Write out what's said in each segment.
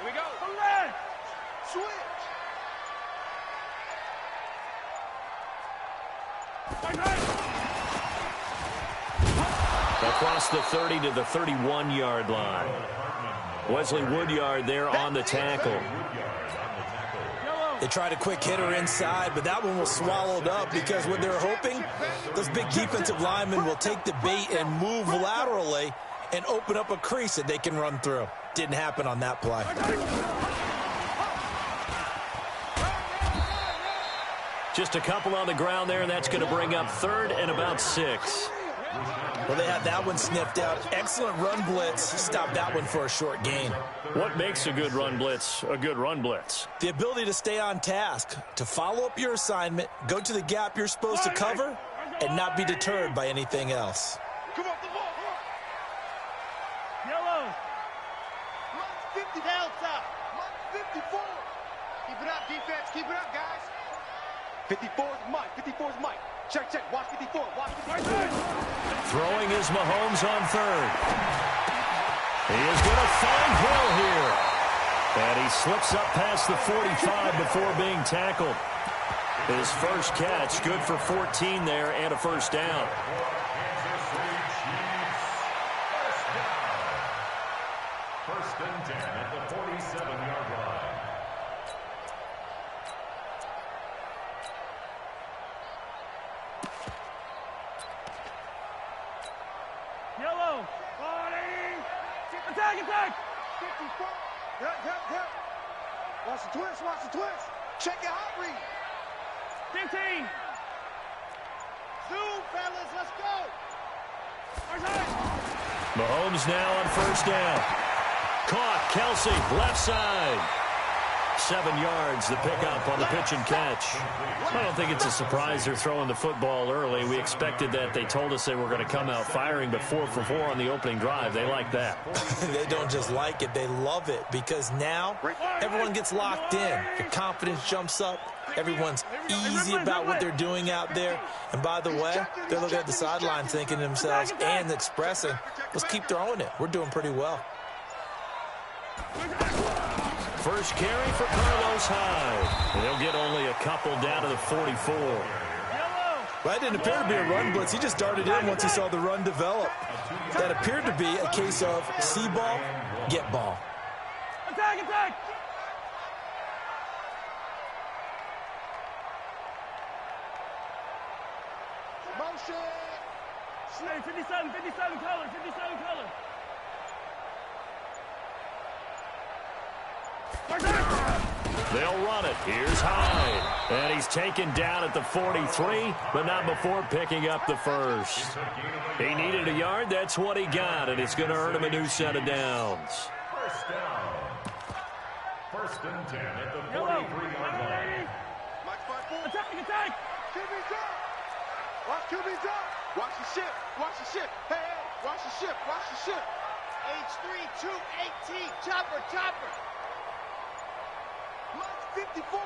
we go. Switch. Across the 30 to the 31-yard line. Wesley Woodyard there on the tackle. They tried a quick hitter inside, but that one was swallowed up because what they're hoping, those big defensive linemen will take the bait and move laterally and open up a crease that they can run through. Didn't happen on that play. Just a couple on the ground there, and that's going to bring up 3rd and about 6. Well, they had that one sniffed out. Excellent run blitz. Stopped that one for a short gain. What makes a good run blitz a good run blitz? The ability to stay on task, to follow up your assignment, go to the gap you're supposed to cover, and not be deterred by anything else. Come on, the ball. Yellow. 50 down south. 54. Keep it up, defense. Keep it up, guys. 54 is Mike. 54 is Mike. Check, check. Watch 54. Watch 54. Throwing is Mahomes on 3rd. He is going to find Hill here. And he slips up past the 45 before being tackled. His first catch, good for 14 there and a first down. First and 10 at the 47-yard line. Yellow. Attack. 54. Help. Watch the twist. Watch the twist. Check your hot read. 15. Zoom, fellas. Let's go. Mahomes now on first down. Caught. Kelsey, left side. 7 yards, the pickup on the pitch and catch. I don't think it's a surprise they're throwing the football early. We expected that. They told us they were going to come out firing, but 4 for 4 on the opening drive. They like that. They don't just like it, they love it, because now everyone gets locked in. Your confidence jumps up. Everyone's easy about what they're doing out there. And by the way, they're looking at the sideline thinking to themselves and expressing, let's keep throwing it. We're doing pretty well. First carry for Carlos Hyde. They'll get only a couple down to the 44. Well, that didn't appear to be a run blitz. He just darted in once he saw the run develop. That appeared to be a case of see ball, get ball. Attack. Motion. 57 color. They'll run it. Here's Hyde. And he's taken down at the 43, but not before picking up the first. He needed a yard. That's what he got, and it's going to earn him a new set of downs. First down. First and 10 at the 43-yard line. Attack. QB's up. Watch QB's up. Watch the ship. Hey, watch the ship. H3, 218. Chopper. Mike's 54.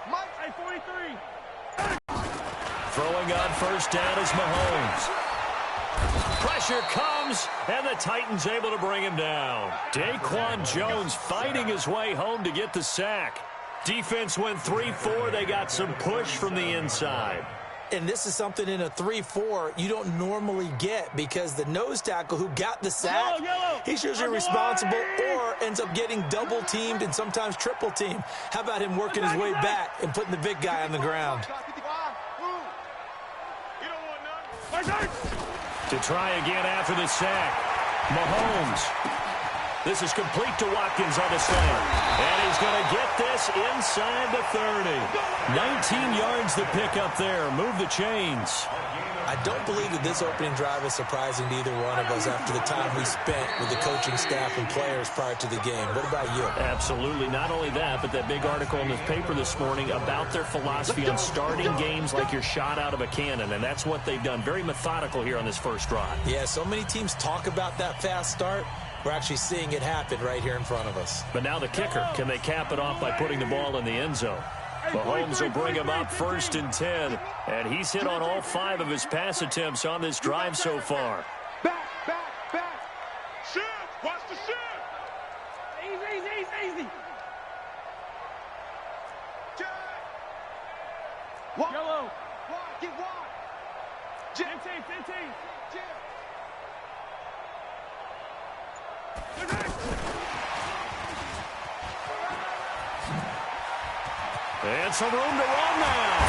Mike's 43. Throwing on first down is Mahomes. Pressure comes, and the Titans able to bring him down. Daquan Jones fighting his way home to get the sack. Defense went 3-4. They got some push from the inside. And this is something in a 3-4 you don't normally get, because the nose tackle who got the sack, he's usually responsible or ends up getting double teamed and sometimes triple teamed. How about him working his way back and putting the big guy on the ground? To try again after the sack. Mahomes. This is complete to Watkins on the slant. And he's going to get this inside the 30. 19 yards the pickup there. Move the chains. I don't believe that this opening drive is surprising to either one of us after the time we spent with the coaching staff and players prior to the game. What about you? Absolutely. Not only that, but that big article in the paper this morning about their philosophy on starting games like you're shot out of a cannon, and that's what they've done. Very methodical here on this first drive. Yeah, so many teams talk about that fast start. We're actually seeing it happen right here in front of us. But now the kicker. Can they cap it off by putting the ball in the end zone? Mahomes will bring him up first and 10. And he's hit on all 5 of his pass attempts on this drive so far. back. Shift. Watch the shift. easy. Wide. Yellow. Wide. Get wide. 15. Jim. And some room to run now.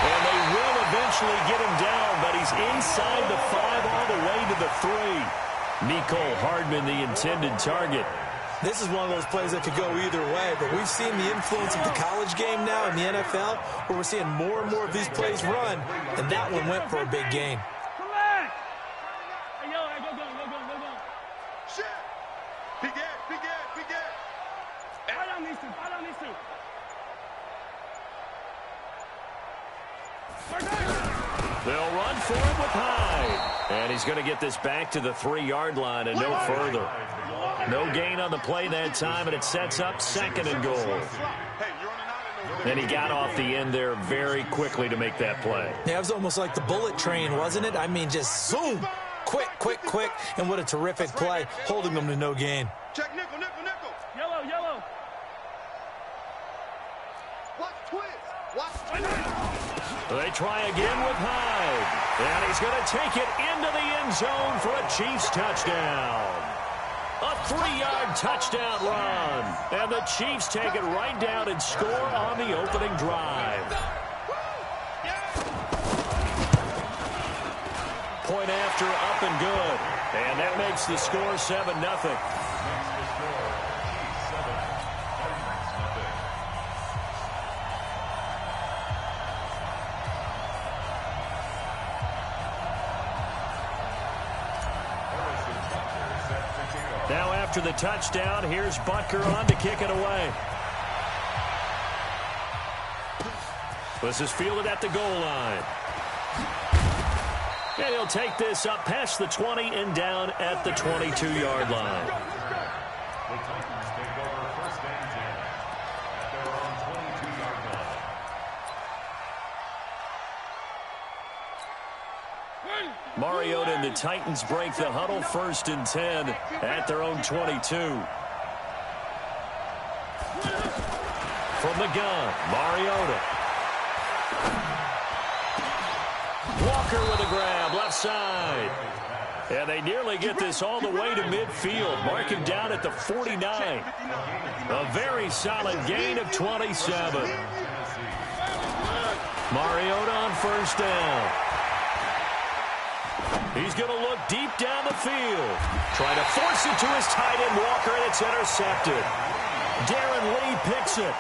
And they will eventually get him down, but he's inside the 5 all the way to the 3. Nicole Hardman, the intended target. This is one of those plays that could go either way, but we've seen the influence of the college game now in the NFL, where we're seeing more and more of these plays run, and that one went for a big gain. Collect. Hey, yo, go. Shit. Big Ed. Fight on these two. They'll run for it with Hyde. And he's going to get this back to the 3-yard line and no further. No gain on the play that time, and it sets up 2nd and goal. And he got off the end there very quickly to make that play. Yeah, it was almost like the bullet train, wasn't it? I mean, just zoom. Quick. And what a terrific play, holding them to no gain. Check nickel. Yellow. Watch twist. They try again with Hyde. And he's going to take it into the end zone for a Chiefs touchdown. A 3-yard touchdown run. And the Chiefs take it right down and score on the opening drive. Point after, up and good. And that makes the score 7-0. Now after the touchdown, here's Butker on to kick it away. This is fielded at the goal line. And he'll take this up past the 20 and down at the 22-yard line. The Titans take over 1st and 10 at their own 22-yard line. Mariota and the Titans break the huddle, 1st and 10 at their own 22. From the gun, Mariota. Walker with a grab, left side. And they nearly get this all the way to midfield. Mark him down at the 49. A very solid gain of 27. Mariota on 1st down. He's going to look deep down the field. Trying to force it to his tight end, Walker, and it's intercepted. Darren Lee picks it.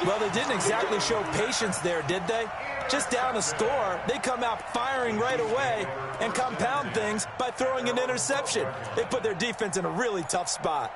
Well, they didn't exactly show patience there, did they? Just down a score, they come out firing right away and compound things by throwing an interception. They put their defense in a really tough spot.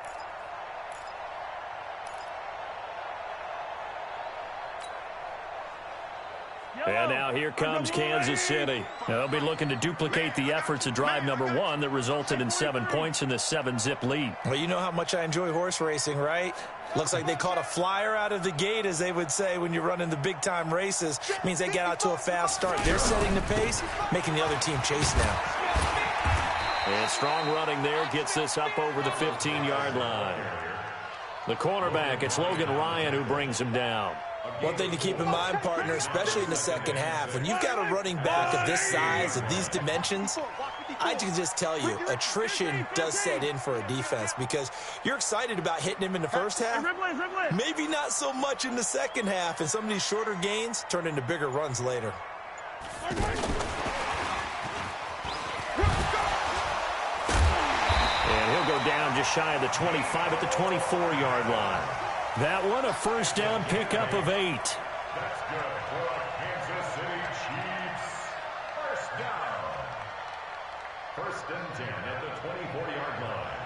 And now here comes Kansas City. Now they'll be looking to duplicate the efforts of drive number 1 that resulted in 7 points in the 7-zip lead. Well, you know how much I enjoy horse racing, right? Looks like they caught a flyer out of the gate, as they would say when you're running the big-time races. Means they get out to a fast start. They're setting the pace, making the other team chase now. And strong running there gets this up over the 15-yard line. The cornerback, it's Logan Ryan who brings him down. One thing to keep in mind, partner, especially in the second half, when you've got a running back of this size, of these dimensions, I can just tell you, attrition does set in for a defense because you're excited about hitting him in the first half. Maybe not so much in the second half, and some of these shorter gains turn into bigger runs later. And he'll go down just shy of the 25 at the 24-yard line. That one, a 1st down pickup of 8. That's good for the Kansas City Chiefs. 1st down. 1st and 10 at the 24-yard line.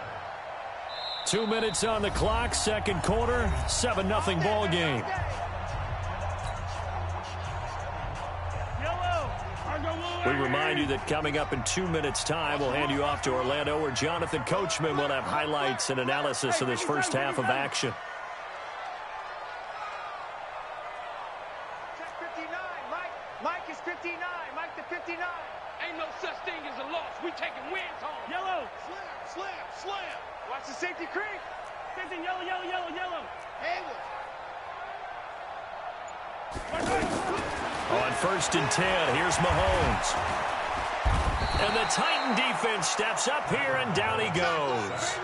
2 minutes on the clock, 2nd quarter, 7-0 ball game. We remind you that coming up in 2 minutes' time, we'll hand you off to Orlando, where Jonathan Coachman will have highlights and analysis of this first half of action. Mike is 59. Mike the 59. Ain't no such thing as a loss. We taking wins home. Yellow. Slam. Watch the safety creep. 15, yellow. On 1st and 10, here's Mahomes. And the Titan defense steps up here, and down he goes.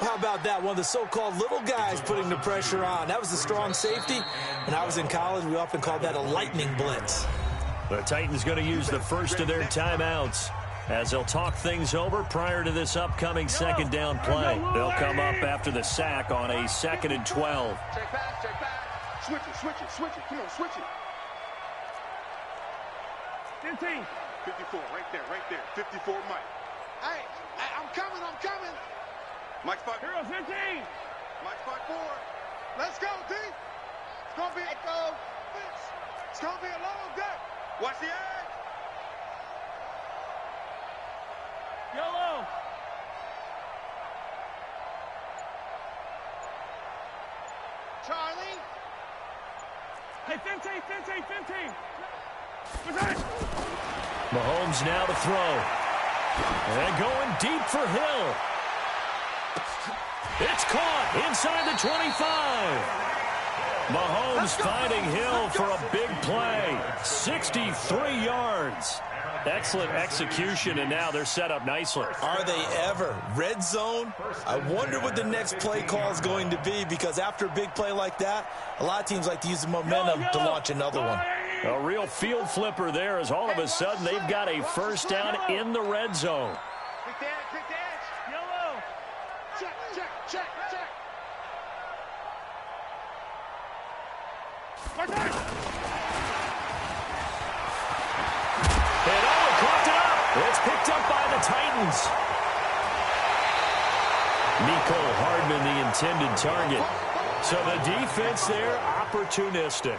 How about that? One of the so-called little guys putting the pressure on. That was the strong safety. When I was in college, we often called that a lightning blitz. The Titans going to use the first of their timeouts as they'll talk things over prior to this upcoming second down play. They'll come up after the sack on a 2nd and 12. Check back, check back. Switch it, switch it, switch it. Come on, switch it. 15. 54, right there, right there. 54, Mike. Hey, I'm coming, I'm coming. Mike's 5. Hero 15. Mike's 5-4. Let's go, D. It's going to be it's going to be a long day. Watch the edge. Yellow. Charlie. Hey, 15. Mahomes now to throw. And going deep for Hill. It's caught inside the 25. Mahomes finding Hill for a big play. 63 yards. Excellent execution, and now they're set up nicely. Are they ever? Red zone? I wonder what the next play call is going to be, because after a big play like that, a lot of teams like to use the momentum to launch another one. A real field flipper there, as all of a sudden they've got a first down in the red zone. Quick dash. Yellow. Check. And coughed it up. It's picked up by the Titans. Mecole Hardman, the intended target. So the defense there, opportunistic.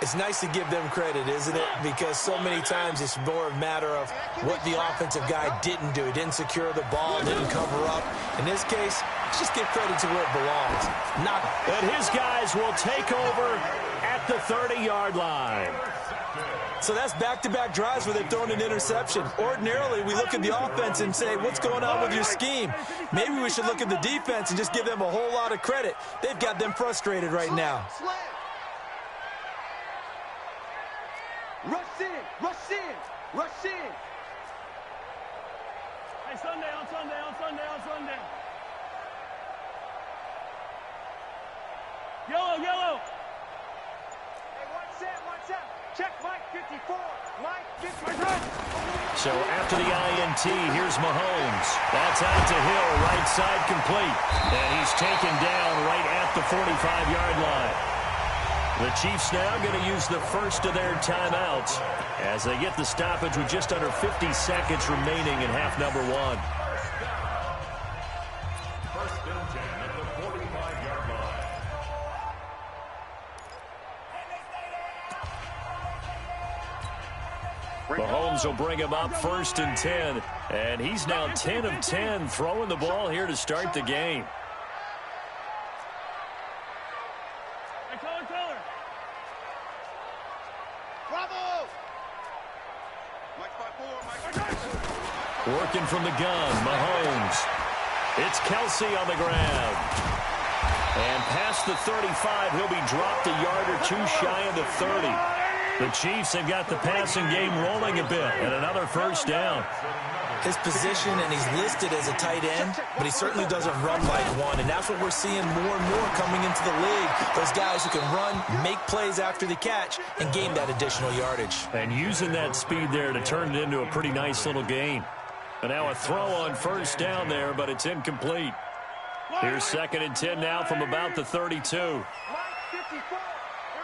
It's nice to give them credit, isn't it? Because so many times it's more a matter of what the offensive guy didn't do. He didn't secure the ball, didn't cover up. In this case, let's just give credit to where it belongs. And his guys will take over at the 30-yard line. So that's back-to-back drives where they've thrown an interception. Ordinarily, we look at the offense and say, what's going on with your scheme? Maybe we should look at the defense and just give them a whole lot of credit. They've got them frustrated right now. Rush in. Hey, Sunday. Yellow. Hey, one set. Check Mike 54. Mike 54. So after the INT, here's Mahomes. That's out to Hill, right side complete. And he's taken down right at the 45-yard line. The Chiefs now going to use the first of their timeouts as they get the stoppage with just under 50 seconds remaining in half number one. First and 10 at the 45-yard line. Mahomes will bring him up 1st and 10, and he's now 10 of 10 throwing the ball here to start the game. Color. Bravo! Mike 5-4. Working from the gun, Mahomes. It's Kelsey on the ground. And past the 35, he'll be dropped a yard or two shy of the 30. The Chiefs have got the passing game rolling a bit, and another first down. His position, and he's listed as a tight end, but he certainly doesn't run like one, and that's what we're seeing more and more coming into the league. Those guys who can run, make plays after the catch, and gain that additional yardage. And using that speed there to turn it into a pretty nice little gain. And now a throw on first down there, but it's incomplete. Here's 2nd and 10 now from about the 32. Mike 54. Here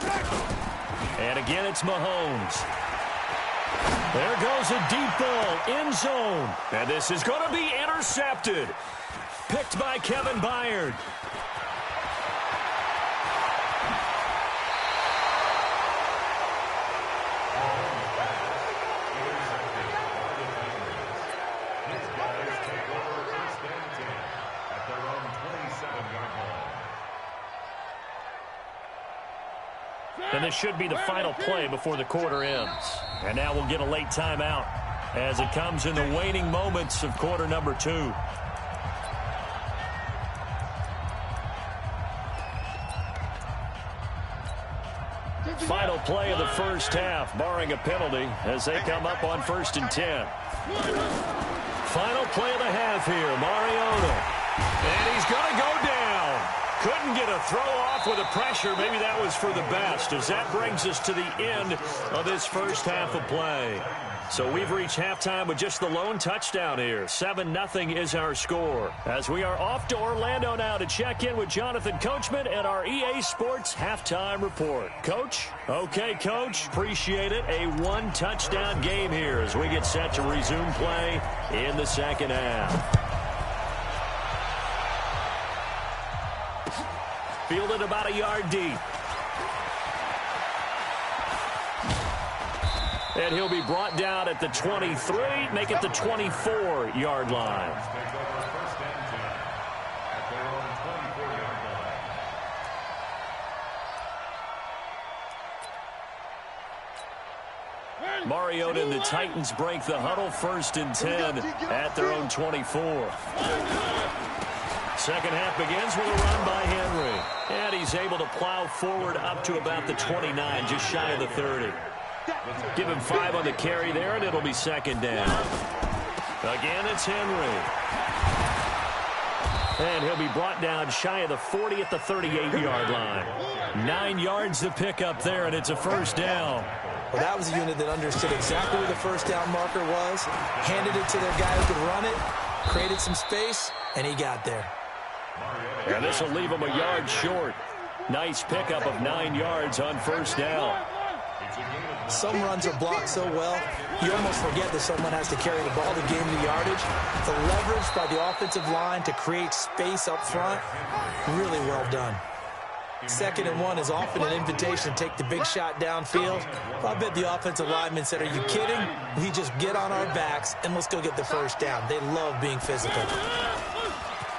it comes. And again, it's Mahomes. There goes a deep ball, end zone. And this is going to be intercepted. Picked by Kevin Byard. And this should be the final play before the quarter ends. And now we'll get a late timeout as it comes in the waning moments of quarter number 2. play of the first half, barring a penalty, as they come up on 1st and 10. Final play of the half here, Mariota. And he's going to go down. Couldn't get a throw off with the pressure. Maybe that was for the best, as that brings us to the end of this first half of play. So we've reached halftime with just the lone touchdown here. 7-0 is our score. As we are off to Orlando now to check in with Jonathan Coachman and our EA Sports halftime report. Coach? Okay, Coach. Appreciate it. A one-touchdown game here as we get set to resume play in the second half. Fielded about a yard deep. And he'll be brought down at the 23, make it the 24-yard line. Mariota and the Titans break the huddle, 1st and 10 at their own 24. Second half begins with a run by Henry. And he's able to plow forward up to about the 29, just shy of the 30. Give him 5 on the carry there, and it'll be second down. Again, it's Henry. And he'll be brought down shy of the 40 at the 38-yard line. 9 yards to pick up there, and it's a first down. Well, that was a unit that understood exactly where the first down marker was, handed it to their guy who could run it, created some space, and he got there. And this will leave him a yard short. Nice pickup of 9 yards on first down. Some runs are blocked so well, you almost forget that someone has to carry the ball to gain the yardage. The leverage by the offensive line to create space up front, really well done. 2nd and 1 is often an invitation to take the big shot downfield. I bet the offensive lineman said, "Are you kidding? We just get on our backs and let's go get the first down." They love being physical.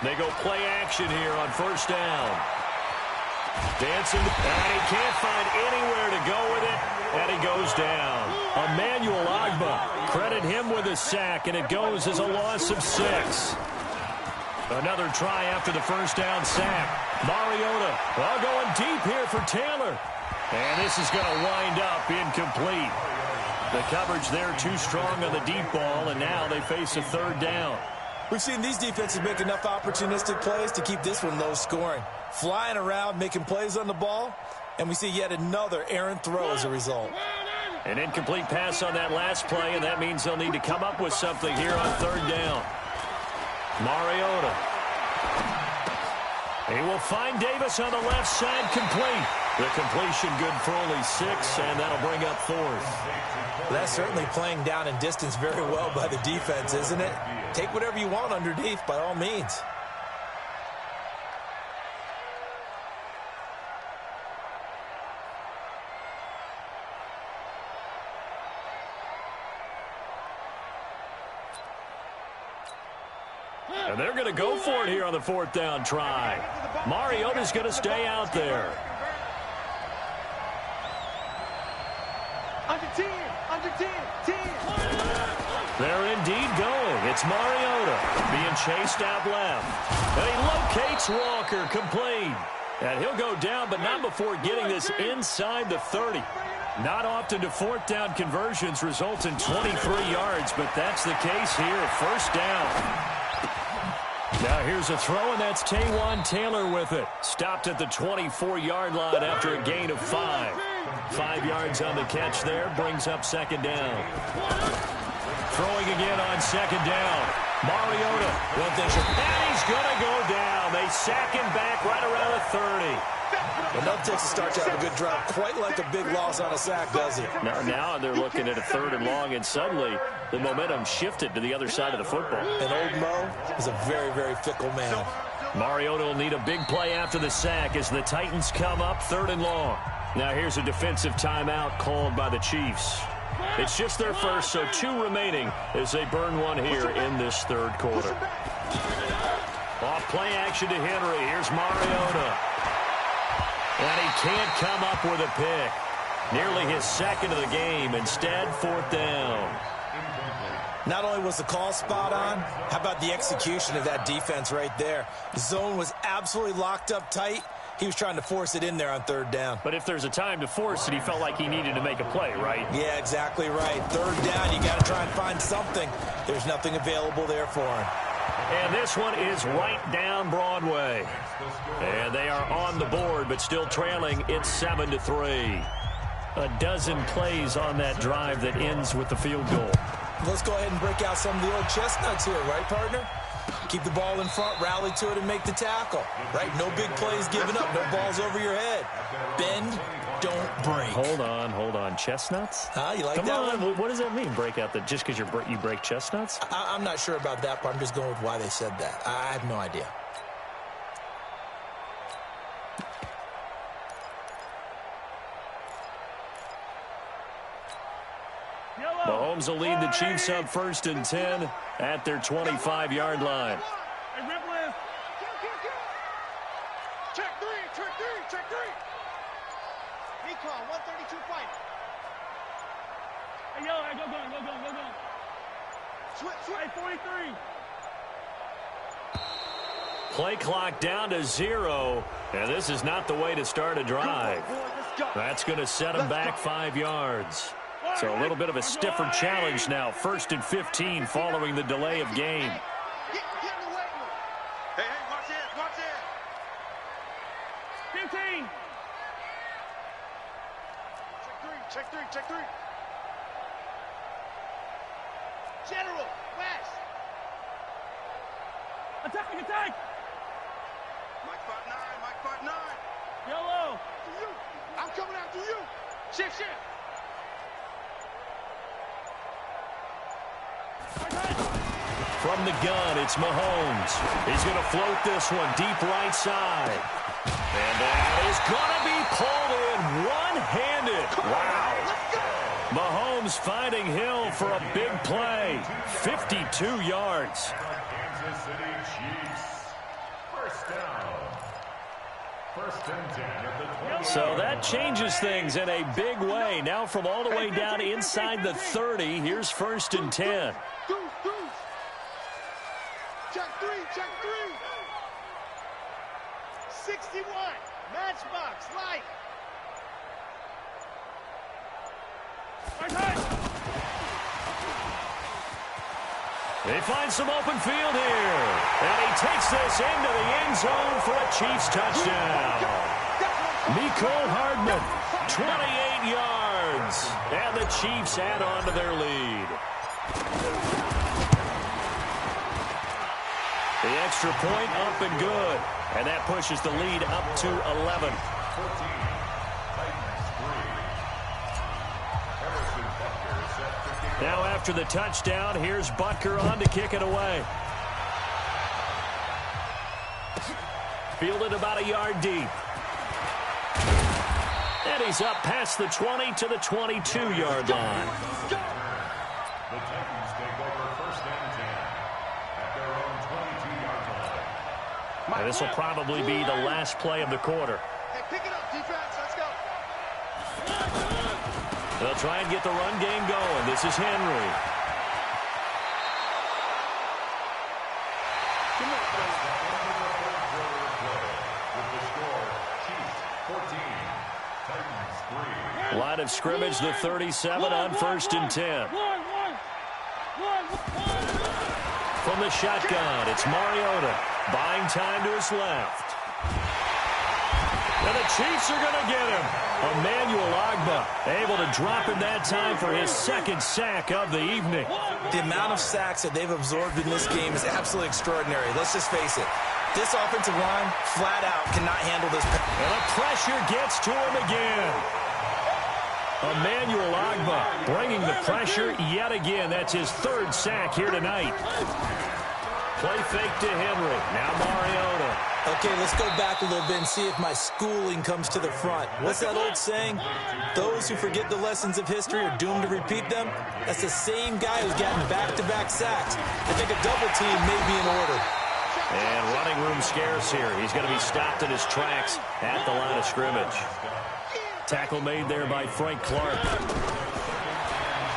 They go play action here on first down. Dancing, and he can't find anywhere to go with it, and he goes down. Emmanuel Agba, credit him with a sack, and it goes as a loss of 6. Another try after the first down sack. Mariota, well, going deep here for Taylor. And this is going to wind up incomplete. The coverage there too strong on the deep ball, and now they face a third down. We've seen these defenses make enough opportunistic plays to keep this one low scoring. Flying around, making plays on the ball, and we see yet another errant throw as a result. An incomplete pass on that last play, and that means they'll need to come up with something here on third down. Mariota. He will find Davis on the left side, complete. The completion good for only 6, and that'll bring up 4th. That's certainly playing down in distance very well by the defense, isn't it? Take whatever you want underneath, by all means. And they're going to go for it here on the 4th down try. Mariota's going to stay out there. Under 10, under 10, 10. They're indeed going. It's Mariota being chased out left. And he locates Walker, complete. And he'll go down, but not before getting this inside the 30. Not often do 4th down conversions result in 23 yards, but that's the case here. First down. Now here's a throw, and that's Taywan Taylor with it. Stopped at the 24-yard line after a gain of 5. 5 yards on the catch there, brings up second down. Throwing again on second down. Mariota. And he's going to go down. They sack him back right around the 30. Enough takes to start to have a good drive. Quite like a big loss on a sack, does it? Now they're looking at a 3rd and long, and suddenly the momentum shifted to the other side of the football. And old Mo is a very, very fickle man. Mariota will need a big play after the sack as the Titans come up 3rd and long. Now here's a defensive timeout called by the Chiefs. It's just their first, so 2 remaining as they burn one here in this 3rd quarter. Off play action to Henry. Here's Mariota. And he can't come up with a pick. Nearly his 2nd of the game. Instead, 4th down. Not only was the call spot on, how about the execution of that defense right there? The zone was absolutely locked up tight. He was trying to force it in there on third down. But if there's a time to force it, he felt like he needed to make a play, right? Yeah, exactly right. Third down, you got to try and find something. There's nothing available there for him. And this one is right down Broadway. And they are on the board, but still trailing. It's 7-3. A dozen plays on that drive that ends with the field goal. Let's go ahead and break out some of the old chestnuts here, right, partner? Keep the ball in front, rally to it, and make the tackle, right? No big plays given up, no balls over your head. Bend, don't break. Hold on. Chestnuts? You like Come that on. one? What does that mean, break out? Just because you break chestnuts? I'm not sure about that, but I'm just going with why they said that. I have no idea. Mahomes will lead the Chiefs up 1st and 10 at their 25-yard line. Hey, Ripple. Check three. Recon, 132 fight. Hey, yo, hey, go. Switch. Hey, 43. Play clock down to 0, and this is not the way to start a drive. Let's go. That's going to set them back 5 yards. So a little bit of a stiffer challenge now. 1st and 15 following the delay of game. Get in the way. Hey, watch it. 15. Check three. General, West. Attack. Mike 5'9". Yellow. To you. I'm coming after you. Shift. From the gun, it's Mahomes. He's going to float this one deep right side. And that is going to be pulled in one-handed. Wow. Mahomes finding Hill for a big play. 52 yards. Kansas City Chiefs. First down. 1st and 10 at the 20. So that changes things in a big way. Now from all the way down inside the 30, here's 1st and 10. Deuce. Check three. 61. Matchbox, light. They find some open field here. And he takes this into the end zone for a Chiefs touchdown. Mecole Hardman, 28 yards. And the Chiefs add on to their lead. The extra point up and good. And that pushes the lead up to 11. 14. Now after the touchdown, here's Butker on to kick it away. Fielded about a yard deep. And he's up past the 20 to the 22-yard line. The Titans take over 1st and 10 at their own 22-yard line. And this will probably be the last play of the quarter. Hey, pick it up, defense. Let's go. They'll try and get the run game going. This is Henry. Line of scrimmage, the 37 on 1st and 10. From the shotgun, it's Mariota. Buying time to his left. And the Chiefs are going to get him. Emmanuel Ogbah able to drop him that time for his 2nd sack of the evening. The amount of sacks that they've absorbed in this game is absolutely extraordinary. Let's just face it. This offensive line, flat out, cannot handle this. And the pressure gets to him again. Emmanuel Ogbah bringing the pressure yet again. That's his 3rd sack here tonight. Play fake to Henry. Now Mariota. Okay, let's go back a little bit and see if my schooling comes to the front. What's that old saying? Those who forget the lessons of history are doomed to repeat them. That's the same guy who's gotten back-to-back sacks. I think a double team may be in order. And running room scarce here. He's going to be stopped in his tracks at the line of scrimmage. Tackle made there by Frank Clark.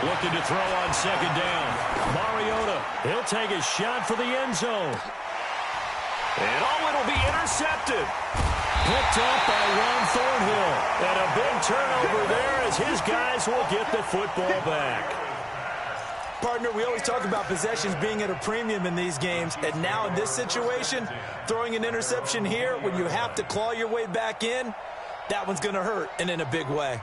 Looking to throw on 2nd down. Mariota, he'll take his shot for the end zone. And it'll be intercepted. Picked up by Ron Thornhill. And a big turnover there as his guys will get the football back. Partner, we always talk about possessions being at a premium in these games, and now in this situation, throwing an interception here when you have to claw your way back in, that one's going to hurt, and in a big way.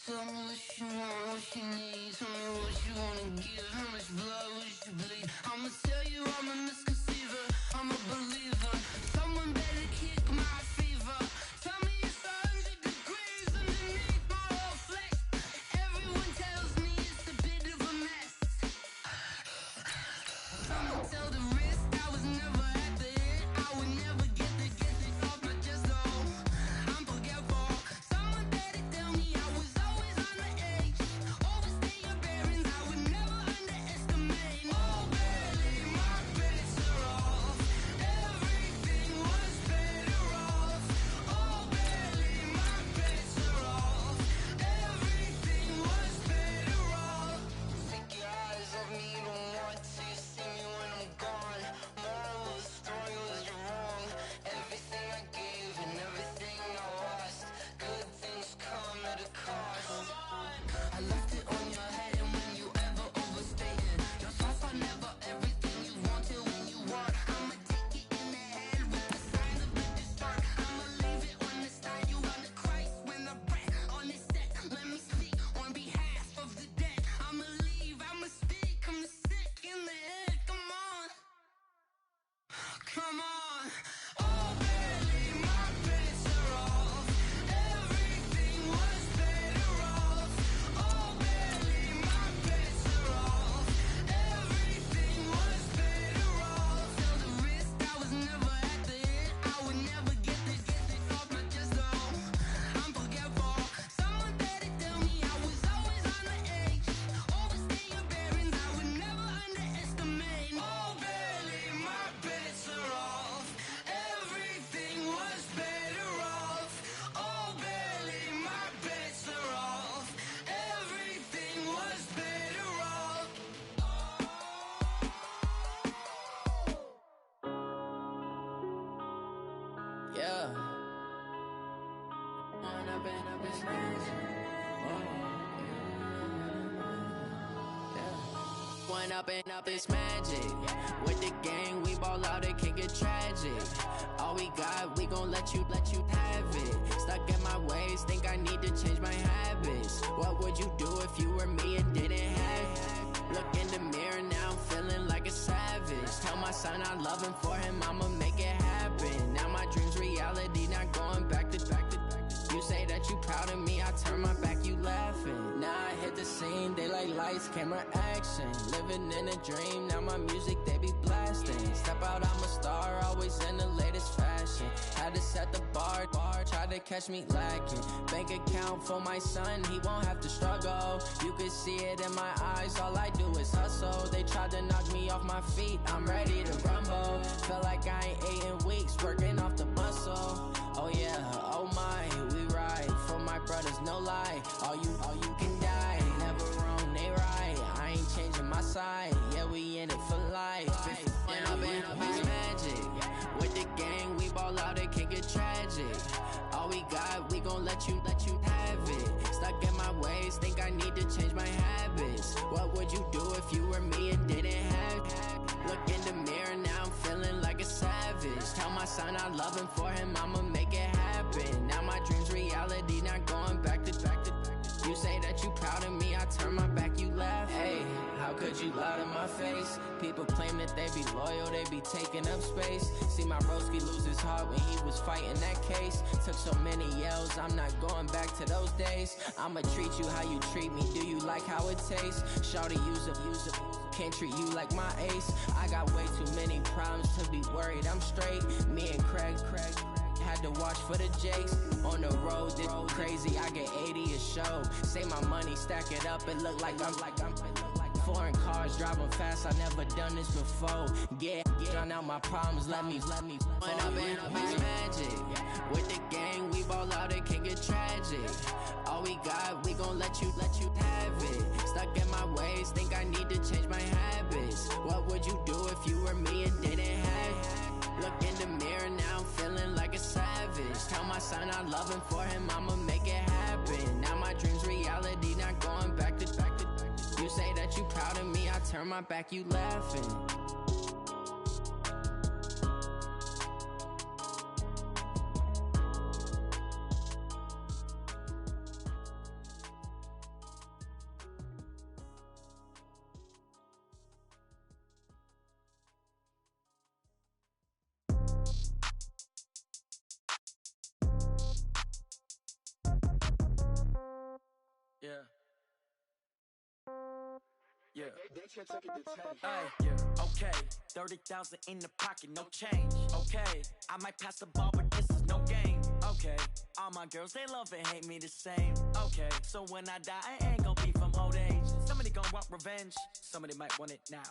Tell me what you want, what you need. Tell me what you wanna give. How much blood would you bleed? I'ma tell you I'm a misconceiver. I'm a believer. Someone better kick my fever. Tell me it's 100 degrees underneath my whole flesh. Everyone tells me it's a bit of a mess. Someone tell the risk I was never at the end. I would never get it off my chest though. I'm forgetful. Someone better tell me I was always on the edge. Overstay your bearings, I would never underestimate. Oh baby, my bets are off. Everything was better off. Oh baby, my bets are off. Everything was better off. Take your eyes off me, you don't want to see me when I'm gone. Moral of the story was you're wrong. Everything I gave and everything I lost. Good things come at a cost. I left it on your head, and when you ever overstay it, your thoughts are never everything you wanted when you want. I'ma take it in the head with the signs of a distort. I'ma leave it on the side. You on the Christ when I breath on this set. Let me speak on behalf of the dead. I'ma leave, I'ma speak. I'm the sick in the head. Come on, come on. Oh baby, my bets are off. Everything was better off. Oh baby, my bets are off. Everything was better off. Tell the risk I was never at the end. I would never get it off my chest though. I'm forgetful. Someone better tell me I was always on the edge. Overstay your bearings, I would never underestimate. Oh baby, my bets are off. Everything was better off. Oh baby, my bets are off. Everything was better off. Yeah. One up and up is magic. With the gang, we ball out, it can get tragic. All we got, we gon' let you have it. Stuck in my ways, think I need to change my habits. What would you do if you were me and didn't have it? Look in the mirror now, I'm feeling like a savage. Tell my son I love him, for him I'ma make it happen. Now my dream's reality, not going back to. You say that you proud of me, I turn my back, you laughing. Now I hit the scene, they like lights, camera, action. Living in a dream, now my music, they be blasting. Step out, I'm a star, always in the latest fashion. Had to set the bar, try to catch me lacking. Bank account for my son, he won't have to struggle. You can see it in my eyes, all I do is hustle. They tried to knock me off my feet, I'm ready to rumble. Feel like I ain't ate in weeks, working off the muscle. Oh yeah, oh my, we ride for my brothers, no lie. All you can die, never wrong, they right. I ain't changing my side, yeah, we in it for life. When up and up is magic. With the gang, we ball out, it can get tragic. All we got, we gon' let you have it. Stuck in my ways, think I need to change my habits. What would you do if you were me and didn't have it? Look in the mirror, now I'm feeling like a savage. Tell my son I love him, for him I'ma make it happen. Now my dream's reality, not going back to. You say that you proud of me, I turn my back, you laugh. Hey, how could you lie to my face? People claim that they be loyal, they be taking up space. See my broski lose his heart when he was fighting that case. Took so many yells, I'm not going back to those days. I'ma treat you how you treat me, do you like how it tastes? Shawty, use up, can't treat you like my ace. I got way too many problems to be worried, I'm straight. Me and Craig had to watch for the Jakes. On the road, this crazy, I get 80 a show. Say my money, stack it up, it look like I'm foreign cars, driving fast, I never done this before. Get on out my problems, let me. When up and up is magic. With the gang, we ball out, it can get tragic. All we got, we gon' let you have it. Stuck in my ways, would you do if you were me and didn't have? Look in the mirror now, I'm feeling like a savage. Tell my son I love him, for him I'ma make it happen. Now my dream's reality, not going back to. You say that you proud of me, I turn my back, you laughing. Yeah. Yeah. Ay, yeah. Okay. 30,000 in the pocket, no change. Okay. I might pass the ball, but this is no game. Okay. All my girls, they love and hate me the same. Okay. So when I die, I ain't gon' be from old age. Somebody gon' want revenge. Somebody might want it now.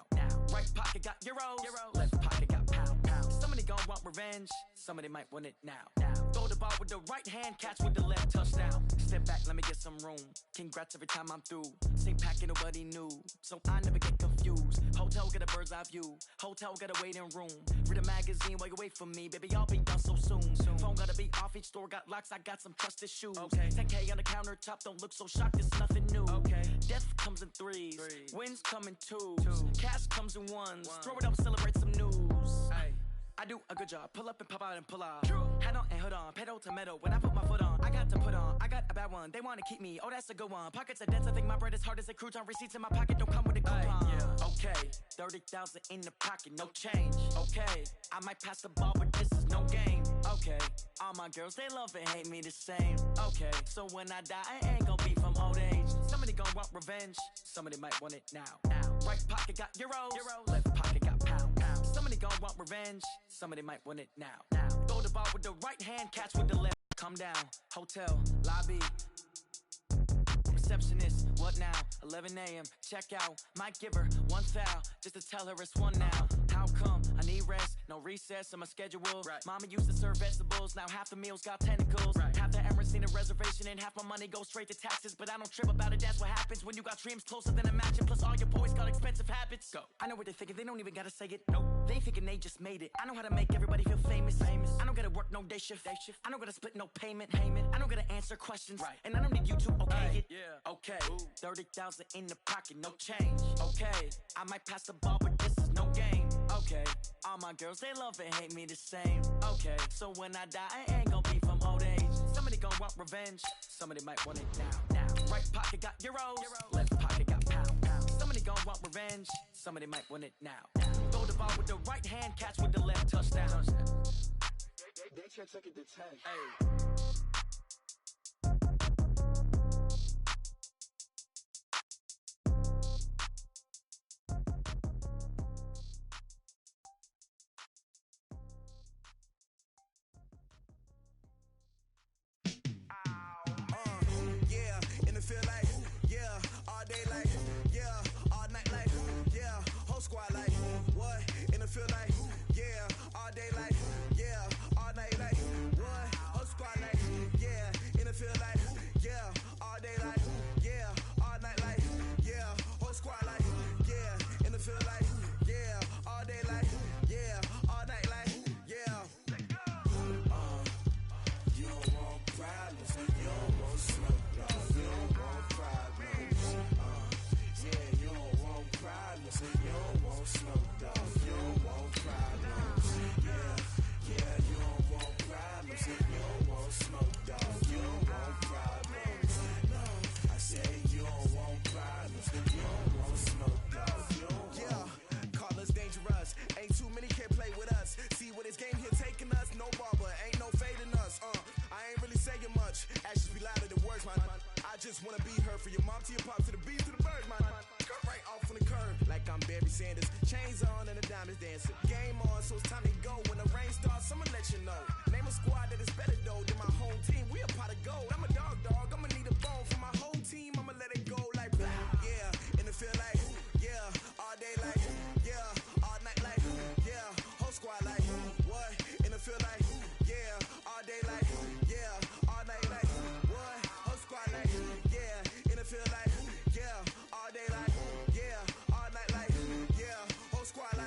Right pocket got euros. Left pocket got pound. Somebody gon' want revenge. Somebody might want it now. Throw the ball with the right hand, catch with the left, touchdown. Step back, let me get some room. Congrats every time I'm through. Same packet, nobody knew, so I never get confused. Hotel get a bird's eye view. Hotel got a waiting room. Read a magazine while you wait for me, baby. I'll be done so soon. Phone gotta be off. Each store got locks. I got some trusted shoes. Okay. 10K on the countertop. Don't look so shocked. It's nothing new. Okay. Death comes in threes. Wins come in twos. Cash comes in ones. Throw it up, celebrate some news. Ay. I do a good job. Pull up and pop out and pull out. Head on and hood on. Pedal to metal. When I put my foot on, I got to put on. I got a bad one. They want to keep me. Oh, that's a good one. Pockets are dense. I think my bread is hard as a crouton. Receipts in my pocket don't come with a coupon. Yeah. Okay. 30,000 in the pocket. No change. Okay. I might pass the ball, but this is no game. Okay. All my girls, they love and hate me the same. Okay. So when I die, I ain't gon' be from old age. Somebody gon' want revenge. Somebody might want it now. Right pocket got euros. Left pocket got pound. Somebody gon' want revenge. Somebody might want it now. Throw the ball with the right hand, catch with the left. Come down, hotel, lobby. Receptionist, what now? 11 a.m., check out. Might give her one foul, just to tell her it's one now. How come? I need rest, no recess in my schedule. Right. Mama used to serve vegetables, now half the meals got tentacles. Right. Half the Emirates need a reservation and half my money goes straight to taxes. But I don't trip about it, that's what happens when you got dreams closer than a mansion. Plus all your boys got expensive habits. Go. I know what they're thinking, they don't even gotta say it. Nope. They ain't thinking they just made it. I know how to make everybody feel famous. I don't gotta work no day shift. I don't gotta split no payment. I don't gotta answer questions. Right. And I don't need you to okay it. Yeah. Okay. 30,000 in the pocket, no change. Okay. I might pass the ball, but this is no game. Okay. All my girls, they love and hate me the same. Okay. So when I die, I ain't gon' be from old age. Somebody gon' want revenge. Somebody might want it now. Right pocket got euros. Left pocket got pound. Somebody gon' want revenge. Somebody might want it now. Throw the ball with the right hand, catch with the left, touchdown. They can't take it to 10. Hey. Feel like, yeah, all day like, yeah, all night like, yeah, whole squad like, what, in the field like, yeah, all day like, yeah, all night like, what, whole squad like, yeah, in the field like, yeah, all day like, yeah, all night like, yeah, whole squad like, yeah, in the field like, yeah, all day like, yeah, all night like, yeah. You don't want problems, you don't want smoke, you don't want problems. Yeah, you don't want problems, you don't want smoke, dog. You don't want problems. Yeah, you don't want problems, you don't want smoke, dog. You don't want problems. No, I say you don't want problems, you don't want smoke, dog. You don't want. Call us dangerous. Ain't too many can play with us. See what this game here taking us. No barber, ain't no fading us. I ain't really saying much. Actions be louder than words, man. I just wanna be heard from your mom to your pop to the beat to the birds, man. Cut right off on the curb like I'm Barry Sanders. Chains on and the diamonds dancing. Game on, so it's time to go. When the rain starts, I'ma let you know. Name a squad that is better though than my home team. We a pot of gold. I'm a dog. I'ma need a bone for my whole team. I'ma let it go like blah. Yeah, in the feel like, yeah, all day like, yeah, all night like, yeah, whole squad like, what? In the feel like, yeah, all day like, yeah, all night like, what? Whole squad like, yeah, in the feel like, yeah, all day like, yeah, all night like, yeah, whole squad like.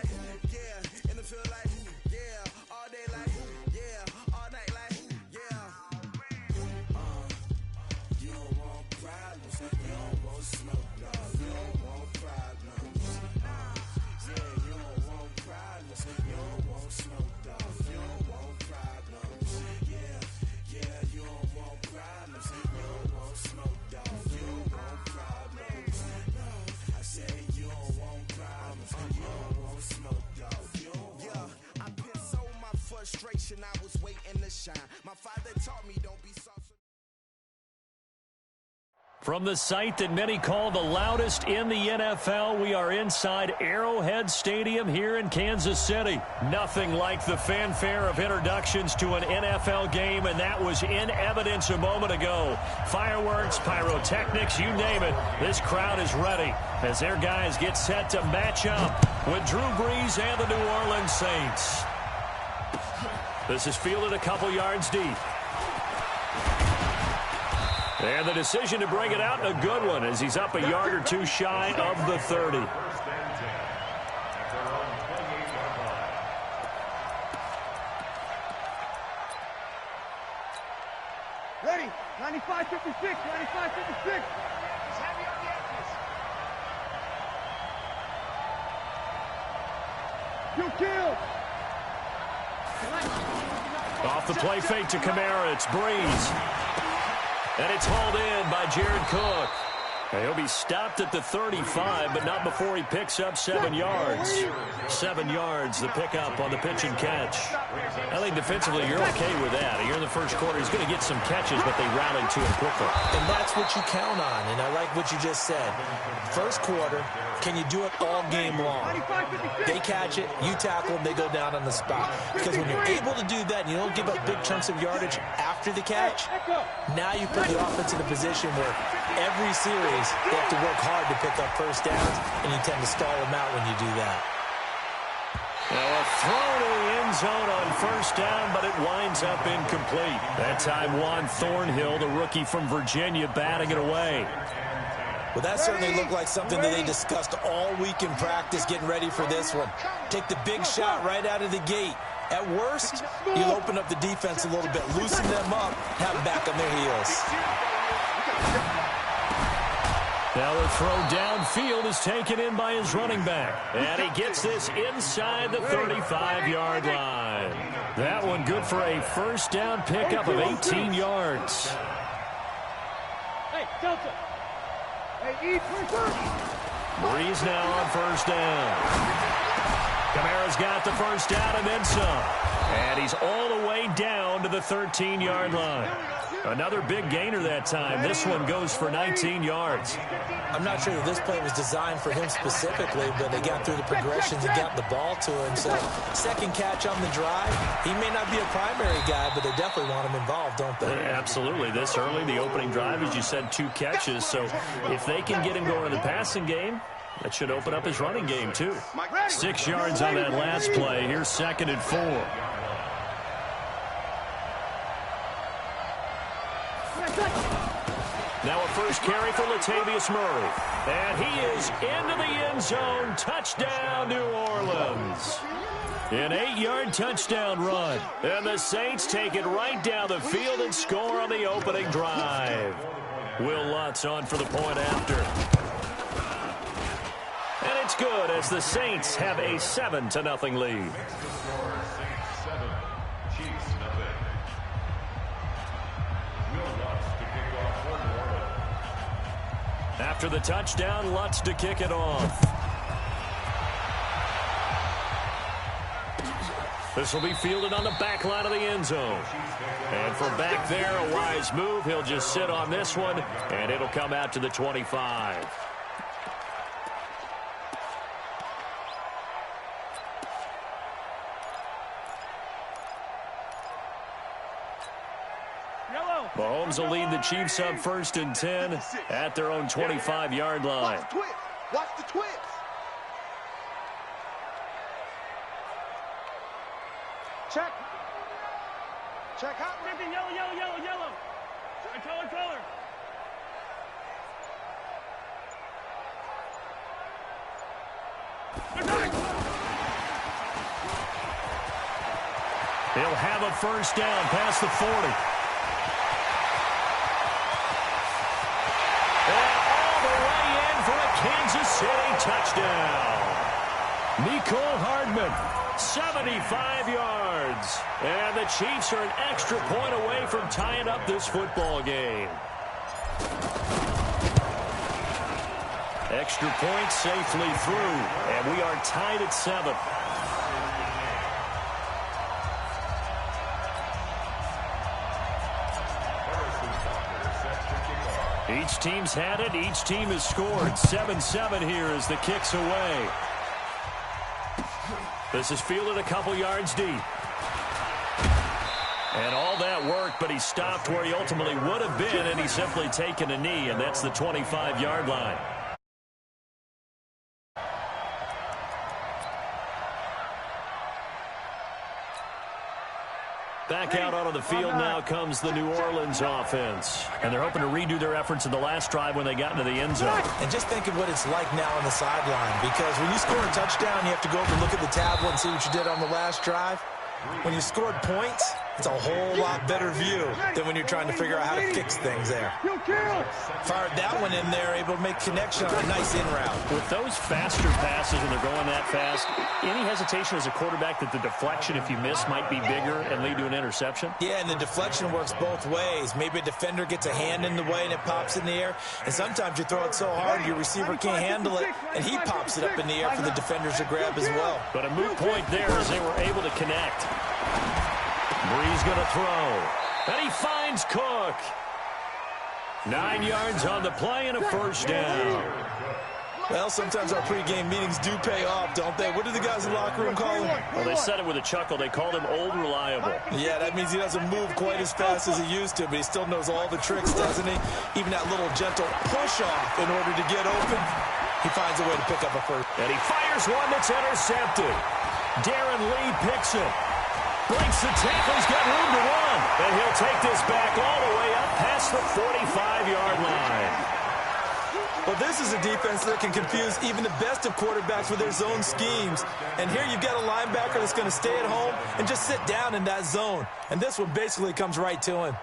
shine. My father taught me don't be soft. From the site that many call the loudest in the NFL, we are inside Arrowhead Stadium here in Kansas City. Nothing like the fanfare of introductions to an NFL game, and that was in evidence a moment ago. Fireworks, pyrotechnics, you name it. This crowd is ready as their guys get set to match up with Drew Brees and the New Orleans Saints. This is fielded a couple yards deep. And the decision to bring it out, a good one, as he's up a yard or two shy of the 30. Ready? 95-56, 95-56. He's heavy on the edges. You kill. Off the play fake to Kamara, it's Brees. And it's hauled in by Jared Cook. He'll be stopped at the 35, but not before he picks up 7 yards. 7 yards, the pickup on the pitch and catch. I think defensively you're okay with that. Here in the first quarter, he's going to get some catches, but they rallied to him quickly. And that's what you count on, and I like what you just said. First quarter, can you do it all game long? They catch it, you tackle them, they go down on the spot. Because when you're able to do that and you don't give up big chunks of yardage after the catch, now you put the offense in a position where every series they have to work hard to pick up first downs, and you tend to stall them out when you do that. Now a throw to the end zone on first down, but it winds up incomplete. That time Juan Thornhill, the rookie from Virginia, batting it away. Well, that certainly looked like something that they discussed all week in practice, getting ready for this one. Take the big shot right out of the gate. At worst, you'll open up the defense a little bit, loosen them up, have them back on their heels. Now the throw downfield is taken in by his running back. And he gets this inside the 35-yard line. That one good for a first down pickup of 18 yards. Hey, Delta. Hey, Brees now on first down. Kamara's got the first down and then some. And he's all the way down to the 13-yard line. Another big gainer that time. This one goes for 19 yards. I'm not sure that this play was designed for him specifically, but they got through the progressions and got the ball to him. So, second catch on the drive. He may not be a primary guy, but they definitely want him involved, don't they? Absolutely. This early, the opening drive, as you said, 2 catches. So, if they can get him going in the passing game, that should open up his running game, too. 6 yards on that last play. Here's 2nd and 4. Now a first carry for Latavius Murray. And he is into the end zone. Touchdown, New Orleans. An 8-yard touchdown run. And the Saints take it right down the field and score on the opening drive. Will Lutz on for the point after. And it's good as the Saints have a 7-0 lead. After the touchdown, Lutz to kick it off. This will be fielded on the back line of the end zone. And from back there, a wise move. He'll just sit on this one, and it'll come out to the 25. Mahomes will lead the Chiefs up 1st and 10 at their own 25-yard line. Watch the twist. Watch the twist. Check. Check out. Yellow, yellow, yellow, yellow. Color, color. He'll have a first down past the 40. And all the way in for a Kansas City touchdown. Mecole Hardman, 75 yards. And the Chiefs are an extra point away from tying up this football game. Extra point safely through, and we are tied at 7. Each team's had it. Each team has scored. 7-7 here as the kick's away. This is fielded a couple yards deep. And all that work, but he stopped where he ultimately would have been, and he's simply taken a knee, and that's the 25-yard line. Back out onto the field now comes the New Orleans offense. And they're hoping to redo their efforts in the last drive when they got into the end zone. And just think of what it's like now on the sideline, because when you score a touchdown, you have to go over and look at the tablet and see what you did on the last drive. When you scored points, it's a whole lot better view than when you're trying to figure out how to fix things there. Fired that one in there, able to make connection on a nice in route. With those faster passes when they're going that fast, any hesitation as a quarterback that the deflection, if you miss, might be bigger and lead to an interception? Yeah, and the deflection works both ways. Maybe a defender gets a hand in the way and it pops in the air. And sometimes you throw it so hard your receiver can't handle it, and he pops it up in the air for the defenders to grab as well. But a moot point there as they were able to connect. Bree's going to throw. And he finds Cook. 9 yards on the play and a first down. Well, sometimes our pregame meetings do pay off, don't they? What do the guys in the locker room call him? Well, they said it with a chuckle. They called him Old Reliable. Yeah, that means he doesn't move quite as fast as he used to, but he still knows all the tricks, doesn't he? Even that little gentle push-off in order to get open. He finds a way to pick up a first. And he fires one that's intercepted. Darren Lee picks it. Breaks the tackle. He's got room to run. And he'll take this back all the way up past the 45-yard line. Well, this is a defense that can confuse even the best of quarterbacks with their zone schemes. And here you've got a linebacker that's going to stay at home and just sit down in that zone. And this one basically comes right to him.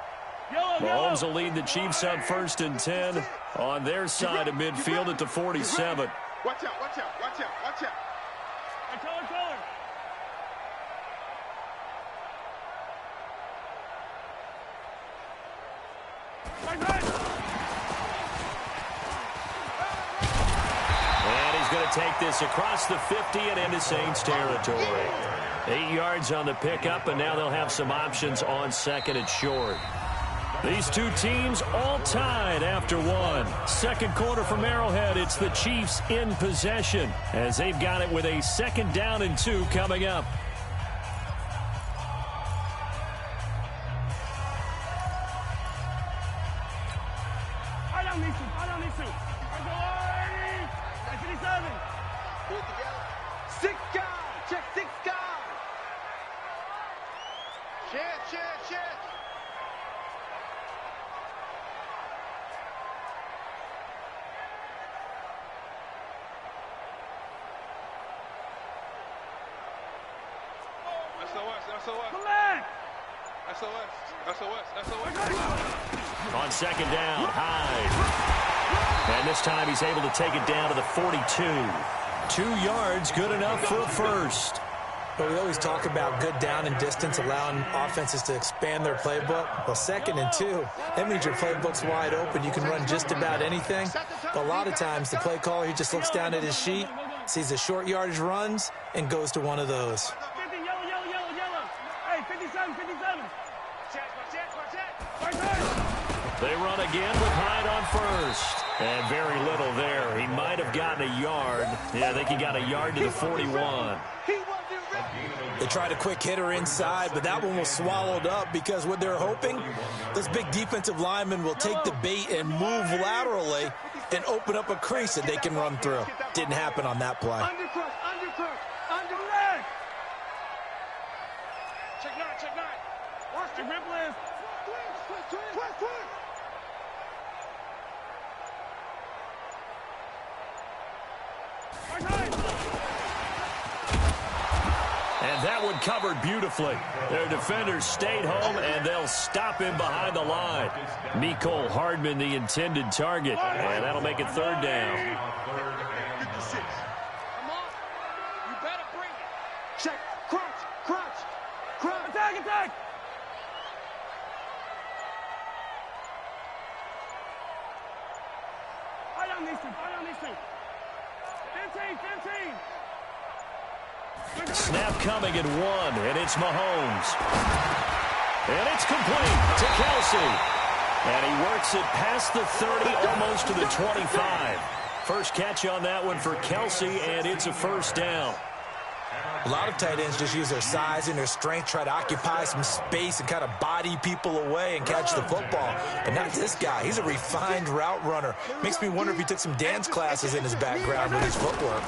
Mahomes will lead the Chiefs on 1st and 10 on their side of midfield at the 47. Watch out, watch out, watch out, watch out. And he's going to take this across the 50 and into Saints territory. 8 yards on the pickup, and now they'll have some options on 2nd and short. These two teams all tied after one. Second quarter from Arrowhead, it's the Chiefs in possession as they've got it with a 2nd down and 2 coming up. On 2nd down, Hyde. And this time he's able to take it down to the 42. 2 yards, good enough for a first. But we always talk about good down and distance, allowing offenses to expand their playbook. Well, 2nd and 2, that means your playbook's wide open. You can run just about anything. But a lot of times the play caller, he just looks down at his sheet, sees the short yardage runs, and goes to one of those. They run again with Hyde on 1st. And very little there. He might have gotten a yard. Yeah, I think he got a yard to the 41. They tried a quick hitter inside, but that one was swallowed up because what they're hoping, those big defensive linemen will take the bait and move laterally and open up a crease that they can run through. Didn't happen on that play. Check 9, check 9. Watch the rip list. And that one covered beautifully. Their defenders stayed home, and they'll stop him behind the line. Mecole Hardman, the intended target, and that'll make it 3rd down. 56. Come on. You better bring it. Check, crunch, crunch, crunch. Attack, attack. Fight on these two, fight on these two. 15, 15. Snap coming at 1, and it's Mahomes. And it's complete to Kelsey. And he works it past the 30, almost to the 25. First catch on that one for Kelsey, and it's a first down. A lot of tight ends just use their size and their strength, try to occupy some space and kind of body people away and catch the football. But not this guy. He's a refined route runner. Makes me wonder if he took some dance classes in his background with his footwork.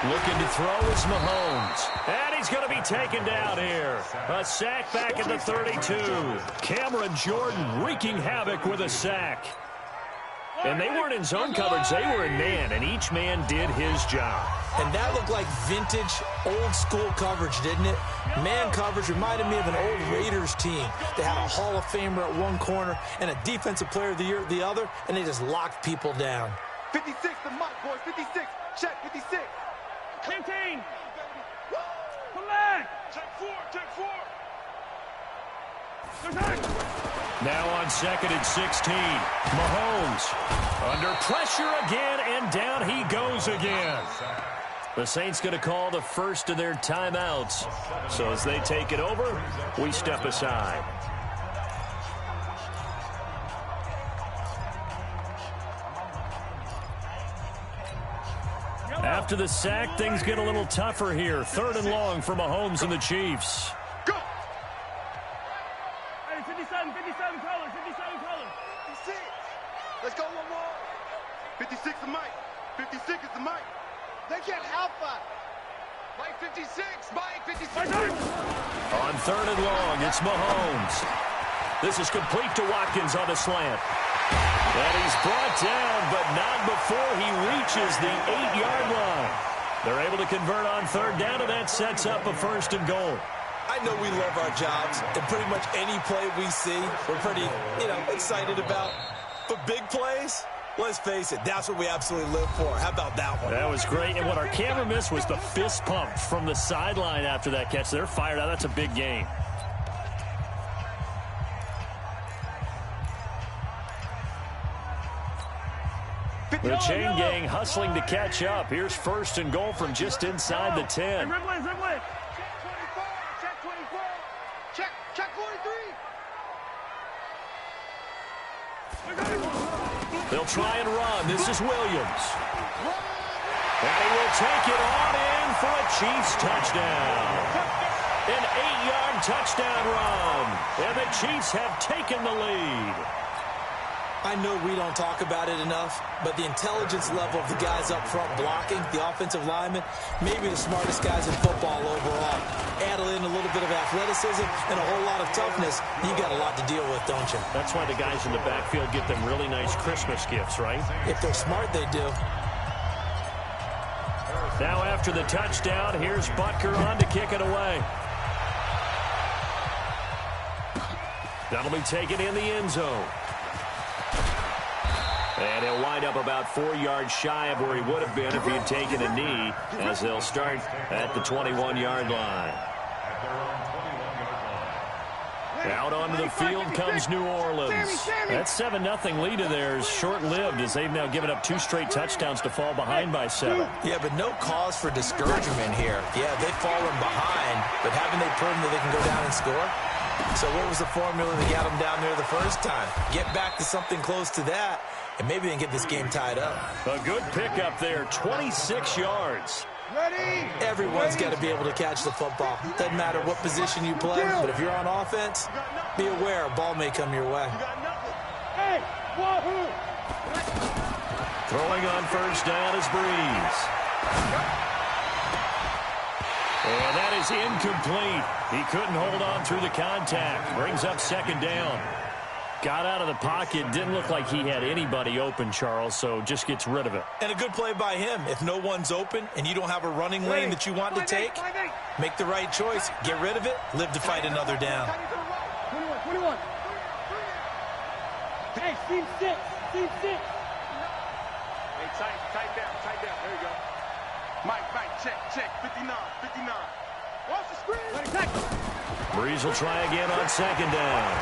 Looking to throw is Mahomes. And he's going to be taken down here. A sack back at the 32. Cameron Jordan wreaking havoc with a sack. And they weren't in zone coverage. They were in man, and each man did his job. And that looked like vintage, old-school coverage, didn't it? Man coverage reminded me of an old Raiders team. They had a Hall of Famer at one corner and a Defensive Player of the Year at the other, and they just locked people down. 56 to Mike, boys. 56. Check, 56. 15. Come back. Check 4. Check 4. Now on second and 16. Mahomes under pressure again, and down he goes again. The Saints going to call the first of their timeouts. So as they take it over, we step aside. After the sack, things get a little tougher here. Third and long for Mahomes and the Chiefs. Go. Hey, 57 color, 57 color. 56. Let's go one more. 56 is Mike. 56 is the Mike. They can't help us. Mike 56. Mike 56. On third and long, it's Mahomes. This is complete to Watkins on the slant. And he's brought down, but not before he reaches the 8-yard line. They're able to convert on third down, and that sets up a first and goal. I know we love our jobs, and pretty much any play we see, we're pretty, excited about. But big plays, let's face it, that's what we absolutely live for. How about that one? That was great, and what our camera missed was the fist pump from the sideline after that catch. They're fired out. That's a big game. The chain gang hustling to catch up. Here's first and goal from just inside the 10. Check 24. Check 43. They'll try and run. This is Williams. And he will take it on in for a Chiefs touchdown. An 8-yard touchdown run. And the Chiefs have taken the lead. I know we don't talk about it enough, but the intelligence level of the guys up front blocking, the offensive linemen, maybe the smartest guys in football overall. Add in a little bit of athleticism and a whole lot of toughness, you got a lot to deal with, don't you? That's why the guys in the backfield get them really nice Christmas gifts, right? If they're smart, they do. Now after the touchdown, here's Butker on to kick it away. That'll be taken in the end zone. And he'll wind up about 4 yards shy of where he would have been if he had taken a knee, as they'll start at the 21-yard line. Out onto the field comes New Orleans. That 7-0 lead of theirs short-lived, as they've now given up 2 straight touchdowns to fall behind by 7. Yeah, but no cause for discouragement here. Yeah, they've fallen behind, but haven't they proven that they can go down and score? So what was the formula that got them down there the first time? Get back to something close to that, and maybe they can get this game tied up. A good pickup there, 26 yards. Ready? Everyone's got to be able to catch the football. Doesn't matter what position you play, but if you're on offense, be aware a ball may come your way. Hey, wahoo! Throwing on first down is Breeze. And that is incomplete. He couldn't hold on through the contact. Brings up second down. Got out of the pocket. Didn't look like he had anybody open, Charles, so just gets rid of it. And a good play by him. If no one's open and you don't have a running lane that you want to take, make the right choice. Get rid of it. Live to fight another down. 21. Hey, team 6. Team 6. Hey, tight down. There you go. Mike, check. 59. Watch the screen. Breeze will try again on second down.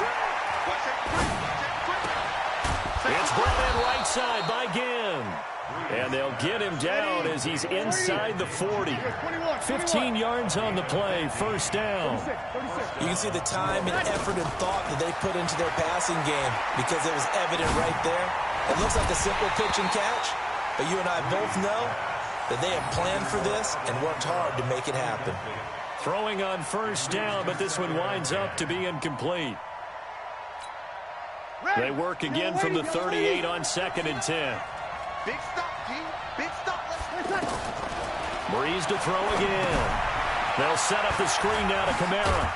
It's brought in right side by Ginn. And they'll get him down as he's inside the 40. 15 yards on the play, first down. You can see the time and effort and thought that they put into their passing game because it was evident right there. It looks like a simple pitch and catch, but you and I both know that they have planned for this and worked hard to make it happen. Throwing on first down, but this one winds up to be incomplete. They work again from the 38 on 2nd and 10. Big stop, G. Big stop. Breeze to throw again. They'll set up the screen now to Kamara.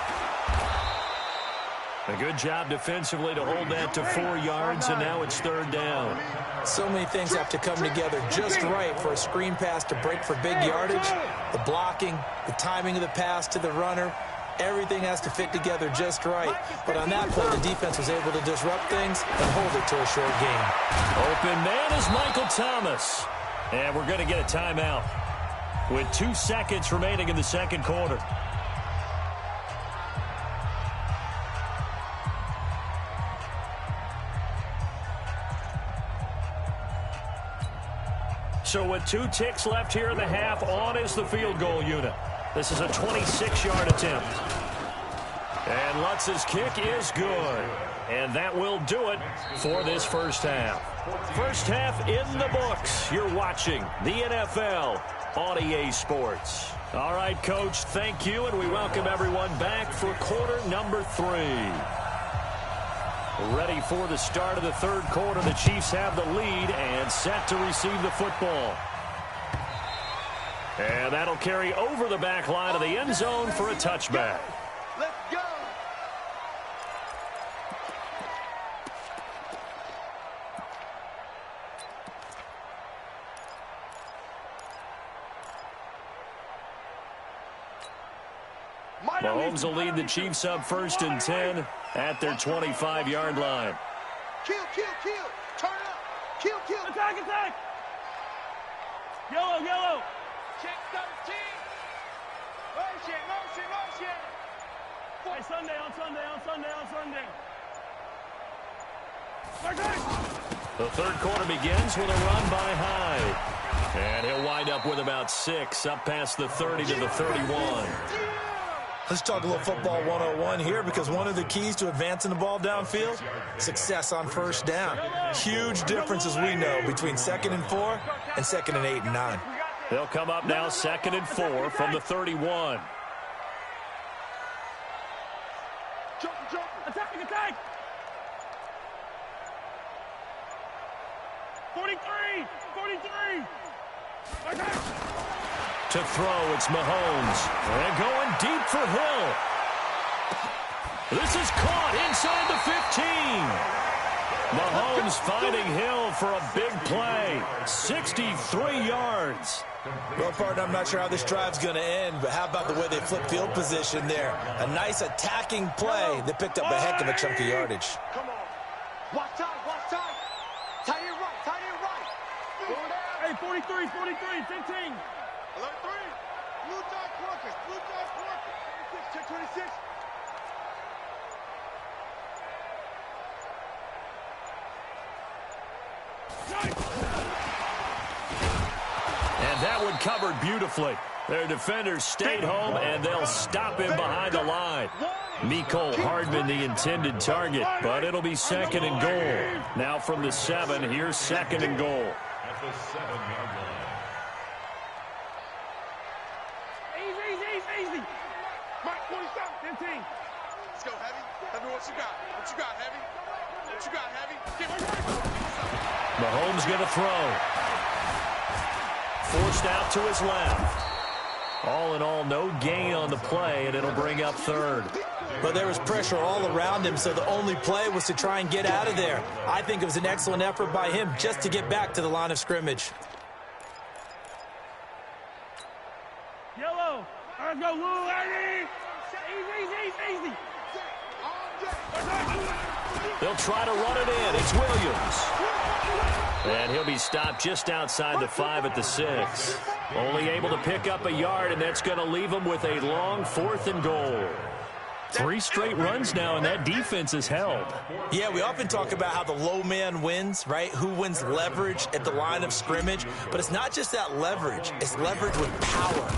A good job defensively to hold that to 4 yards, and now it's 3rd down. So many things have to come together just right for a screen pass to break for big yardage. The blocking, the timing of the pass to the runner, everything has to fit together just right. But on that play, the defense was able to disrupt things and hold it to a short game. Open man is Michael Thomas. And we're going to get a timeout with 2 seconds remaining in the second quarter. So with 2 ticks left here in the half, on is the field goal unit. This is a 26-yard attempt. And Lutz's kick is good. And that will do it for this first half. First half in the books. You're watching the NFL on EA Sports. All right, Coach, thank you, and we welcome everyone back for quarter number 3. Ready for the start of the third quarter. The Chiefs have the lead and set to receive the football. And that'll carry over the back line of the end zone for a touchback. Let's go. Mahomes will lead the Chiefs up 1st and 10 at their 25-yard line. Kill. Turn up. Kill. Attack. Yellow. Check 13. Motion. Hey, Sunday. The third quarter begins with a run by Hyde. And he'll wind up with about 6, up past the 30 to the 31. Let's talk a little football 101 here, because one of the keys to advancing the ball downfield, success on first down. Huge difference, as we know, between 2nd and 4 and 2nd and 8 and 9. They'll come up now 2nd and 4 from the 31. Jump. Attack. 43. Attack. To throw, it's Mahomes. And going deep for Hill. This is caught inside the 15. Mahomes finding Hill for a big play. 63 yards. Well, partner, I'm not sure how this drive's going to end, but how about the way they flip field position there? A nice attacking play that picked up a heck of a chunk of yardage. Come on. Watch time. Tie it right. Go down. Hey, 43, 15. Alert 3. Blue dot Quarkers. 26, check 26. And that one covered beautifully. Their defenders stayed home, and they'll stop him behind the line. Mecole Hardman, the intended target, but it'll be 2nd and goal. Now from the 7, here's 2nd and goal. At the 7-yard line. Easy. Mike, 27. 15. Let's go, Heavy. What you got, Heavy? Mahomes going to throw. Forced out to his left. All in all, no gain on the play, and it'll bring up 3rd. But there was pressure all around him, so the only play was to try and get out of there. I think it was an excellent effort by him just to get back to the line of scrimmage. Yellow. Let's go, Lou. Easy. They'll try to run it in. It's Williams. And he'll be stopped just outside the 5 at the 6. Only able to pick up a yard, and that's going to leave him with a long 4th and goal. 3 straight runs now, and that defense is held. Yeah, we often talk about how the low man wins, right? Who wins leverage at the line of scrimmage. But it's not just that leverage. It's leverage with power.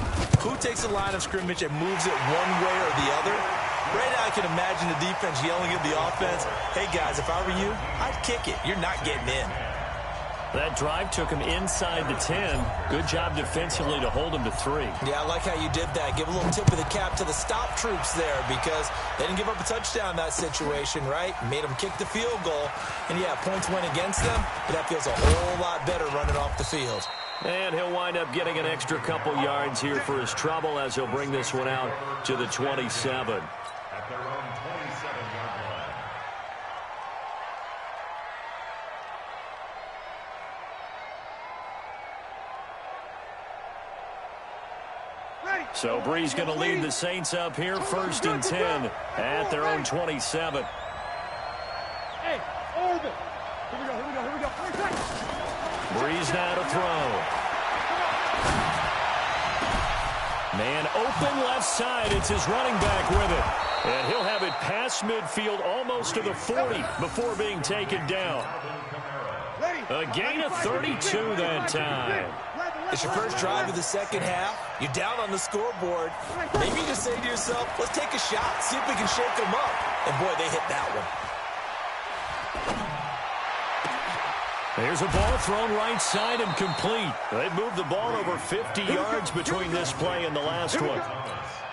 Who takes the line of scrimmage and moves it one way or the other? Right now I can imagine the defense yelling at the offense, hey, guys, if I were you, I'd kick it. You're not getting in. That drive took him inside the 10. Good job defensively to hold him to 3. Yeah, I like how you did that. Give a little tip of the cap to the stop troops there because they didn't give up a touchdown in that situation, right? Made them kick the field goal. And, yeah, points went against them, but that feels a whole lot better running off the field. And he'll wind up getting an extra couple yards here for his trouble as he'll bring this one out to the 27. At their own 27-yard line. So Bree's going to lead the Saints up here, 1st and 10 at their own 27. Hey, orbit. Here we go. Breeze now to throw. Man open left side. It's his running back with it. And he'll have it past midfield almost to the 40 before being taken down. A gain of 32 that time. It's your first drive of the second half. You're down on the scoreboard. Maybe you just say to yourself, let's take a shot, see if we can shake them up. And, boy, they hit that one. There's a ball thrown right side and complete. They've moved the ball over 50 yards between this play and the last one.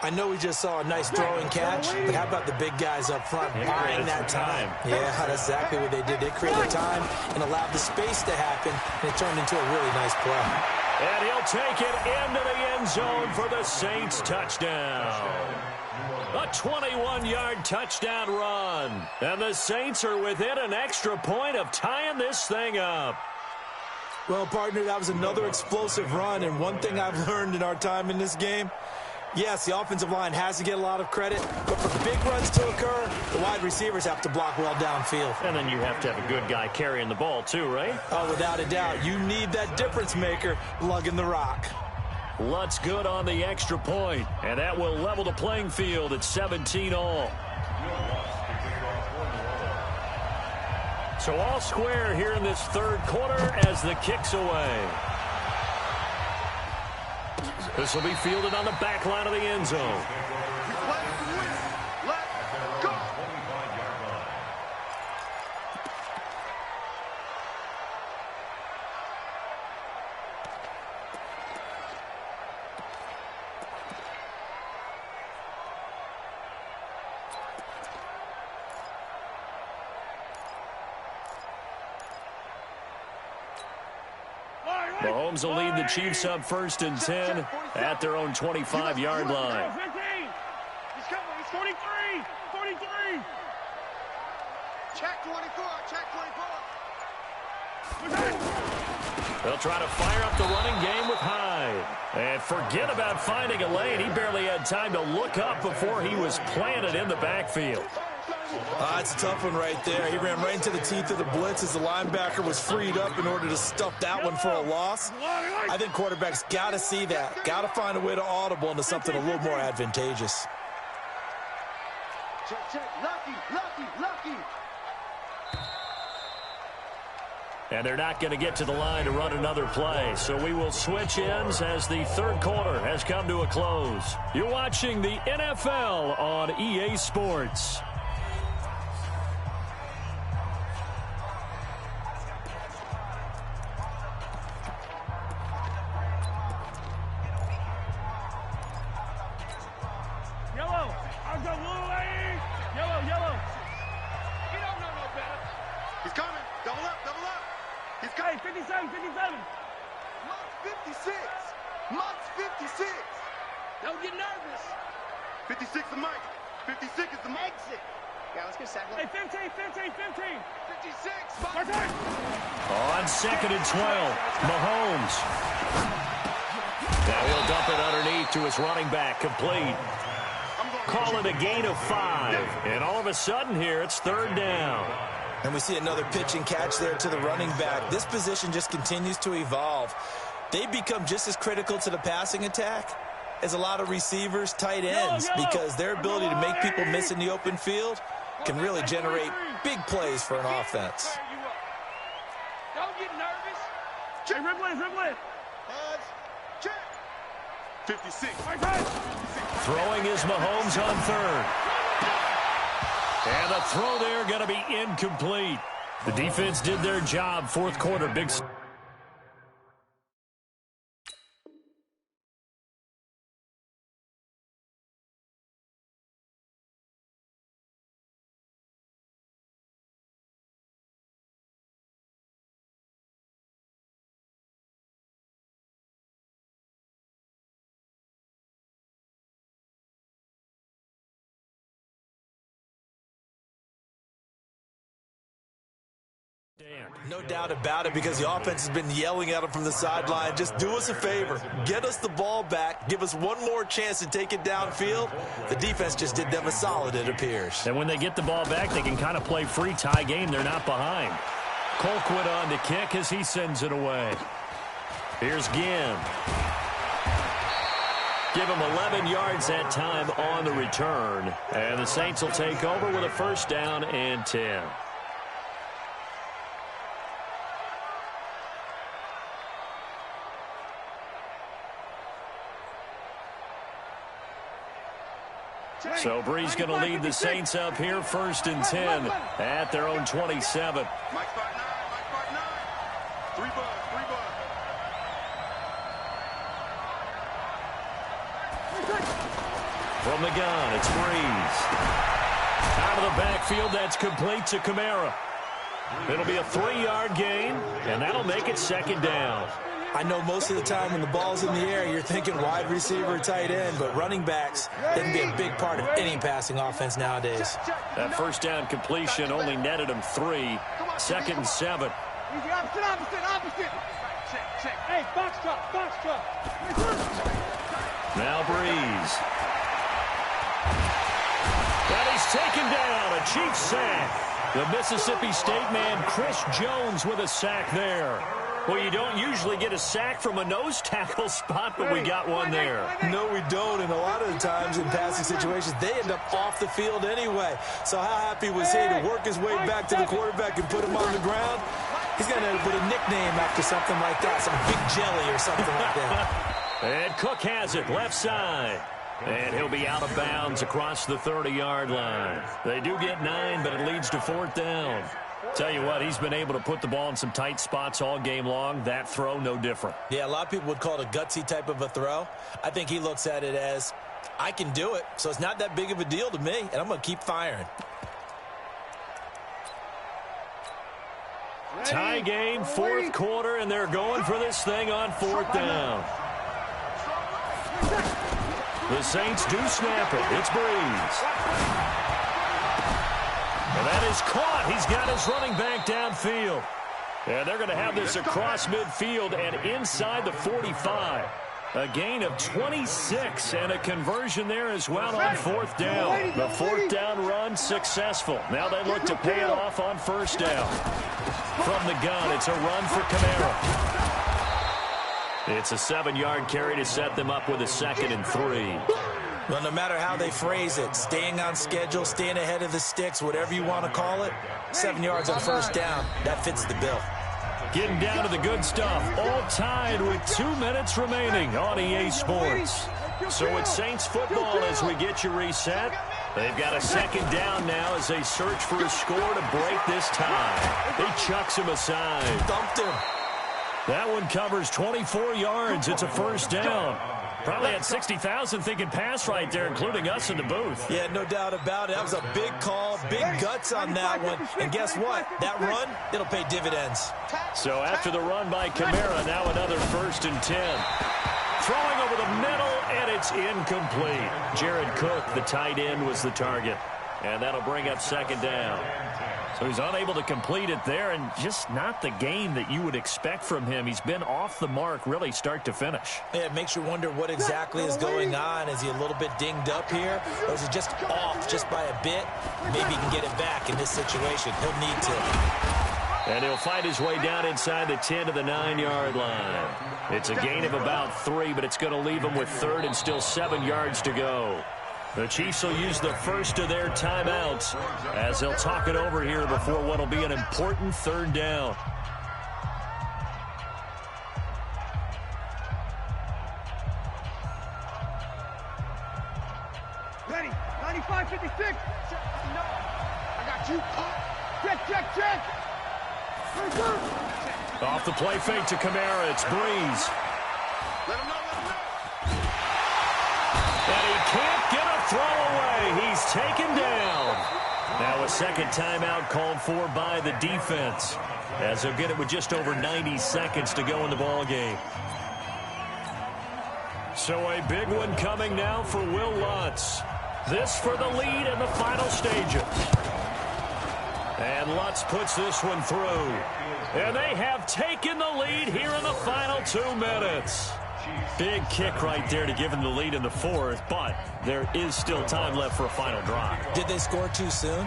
I know we just saw a nice throwing catch, but how about the big guys up front buying that time? Yeah, that's exactly what they did. They created time and allowed the space to happen, and it turned into a really nice play. And he'll take it into the end zone for the Saints touchdown. A 21-yard touchdown run. And the Saints are within an extra point of tying this thing up. Well, partner, that was another explosive run, and one thing I've learned in our time in this game, yes, the offensive line has to get a lot of credit, but for big runs to occur, the wide receivers have to block well downfield. And then you have to have a good guy carrying the ball too, right? Oh, without a doubt. You need that difference maker lugging the rock. Lutz good on the extra point, and that will level the playing field at 17 all. So all square here in this third quarter as the kick's away. This will be fielded on the back line of the end zone. Mahomes will lead the Chiefs up 1st and 10 at their own 25-yard line. He's coming. He's 43. 43. Check 24. Check 24. They'll try to fire up the running game with Hyde. And forget about finding a lane. He barely had time to look up before he was planted in the backfield. It's a tough one right there. He ran right into the teeth of the blitz as the linebacker was freed up in order to stuff that one for a loss. I think quarterbacks got to see that. Got to find a way to audible into something a little more advantageous. Check. Lucky. And they're not going to get to the line to run another play. So we will switch ends as the third quarter has come to a close. You're watching the NFL on EA Sports. He's coming. Double up. He's coming. 57. Mutt's 56. Mutt's 56. Don't get nervous. 56 is Mike. 56 is the Exit. Yeah, let's get second. Hey, 15. 56. On 2nd and 12, Mahomes. Now he'll dump it underneath to his running back, complete. Call it a gain of 5. And all of a sudden here, it's 3rd down. And we see another pitch and catch there to the running back. This position just continues to evolve. They become just as critical to the passing attack is a lot of receivers, tight ends, because their ability to make people miss in the open field can really generate big plays for an offense. Don't get nervous. Check, Ripley. 56. Throwing is Mahomes on third. And the throw there going to be incomplete. The defense did their job. Fourth quarter, big. No doubt about it, because the offense has been yelling at him from the sideline. Just do us a favor. Get us the ball back. Give us one more chance to take it downfield. The defense just did them a solid, it appears. And when they get the ball back, they can kind of play free tie game. They're not behind. Colquitt on to kick as he sends it away. Here's Ginn. Give him 11 yards that time on the return. And the Saints will take over with a first down and 10. So Brees going to lead the Saints up here, first and 10 at their own 27. Mike Spark 9. 3 bucks. From the gun, it's Brees. Out of the backfield, that's complete to Kamara. It'll be a 3-yard gain, and that'll make it second down. I know most of the time when the ball's in the air, you're thinking wide receiver, tight end, but running backs, they can be a big part of any passing offense nowadays. That first down completion only netted him 3. Second and 7. Opposite. Check. Hey, box drop. Now Brees. And he's taken down, a Chiefs sack. The Mississippi State man, Chris Jones, with a sack there. Well, you don't usually get a sack from a nose tackle spot, but we got one there. No, we don't, and a lot of the times in passing situations, they end up off the field anyway. So how happy was he to work his way back to the quarterback and put him on the ground? He's going to put a nickname after something like that, some Big Jelly or something like that. And Cook has it, left side. And he'll be out of bounds across the 30-yard line. They do get 9, but it leads to fourth down. Tell you what, he's been able to put the ball in some tight spots all game long. That throw, no different. Yeah, a lot of people would call it a gutsy type of a throw. I think he looks at it as, I can do it, so it's not that big of a deal to me, and I'm going to keep firing. Tie game, fourth quarter, and they're going for this thing on fourth down. The Saints do snap it. It's Brees. And that is caught. He's got his running back downfield. And they're going to have this across midfield and inside the 45. A gain of 26 and a conversion there as well on fourth down. The fourth down run successful. Now they look to pay it off on first down. From the gun, it's a run for Kamara. It's a 7-yard carry to set them up with a second and 3. Well, no matter how they phrase it, staying on schedule, staying ahead of the sticks, whatever you want to call it, 7 yards on first down, that fits the bill. Getting down to the good stuff, all tied with 2 minutes remaining on EA Sports. So it's Saints football as we get you reset. They've got a second down now as they search for a score to break this tie. He chucks him aside. Thumped him. That one covers 24 yards. It's a first down. Probably had 60,000 thinking pass right there, including us in the booth. Yeah, no doubt about it. That was a big call, big guts on that one. And guess what? That run, it'll pay dividends. So after the run by Kamara, now another first and 10. Throwing over the middle, and it's incomplete. Jared Cook, the tight end, was the target. And that'll bring up second down. So he's unable to complete it there, and just not the game that you would expect from him. He's been off the mark really start to finish. Yeah, it makes you wonder what exactly is going on. Is he a little bit dinged up here, or is he just off just by a bit? Maybe he can get it back in this situation. He'll need to. And he'll find his way down inside the 10 to the 9-yard line. It's a gain of about 3, but it's going to leave him with 3rd and still 7 yards to go. The Chiefs will use the first of their timeouts as they'll talk it over here before what will be an important 3rd down. Ready, 95, 56. No, I got you. Check. Off the play fake to Kamara, it's Breeze. Let him know. And he can't get a throw away. He's taken down. Now a second timeout called for by the defense, as they'll get it with just over 90 seconds to go in the ball game. So a big one coming now for Will Lutz. This for the lead in the final stages. And Lutz puts this one through. And they have taken the lead here in the final 2 minutes. Big kick right there to give them the lead in the 4th, but there is still time left for a final drive. Did they score too soon?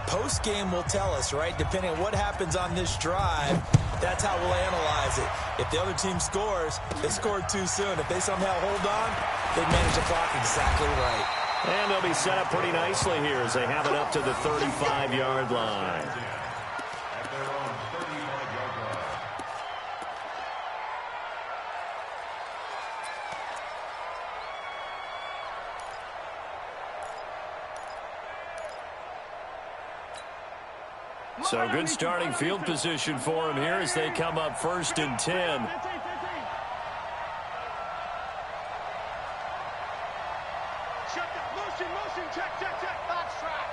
Post-game will tell us, right? Depending on what happens on this drive, that's how we'll analyze it. If the other team scores, they scored too soon. If they somehow hold on, they manage the clock exactly right. And they'll be set up pretty nicely here as they have it up to the 35-yard line. So good starting field position for him here as they come up 1st and 10. Motion, check. Box track.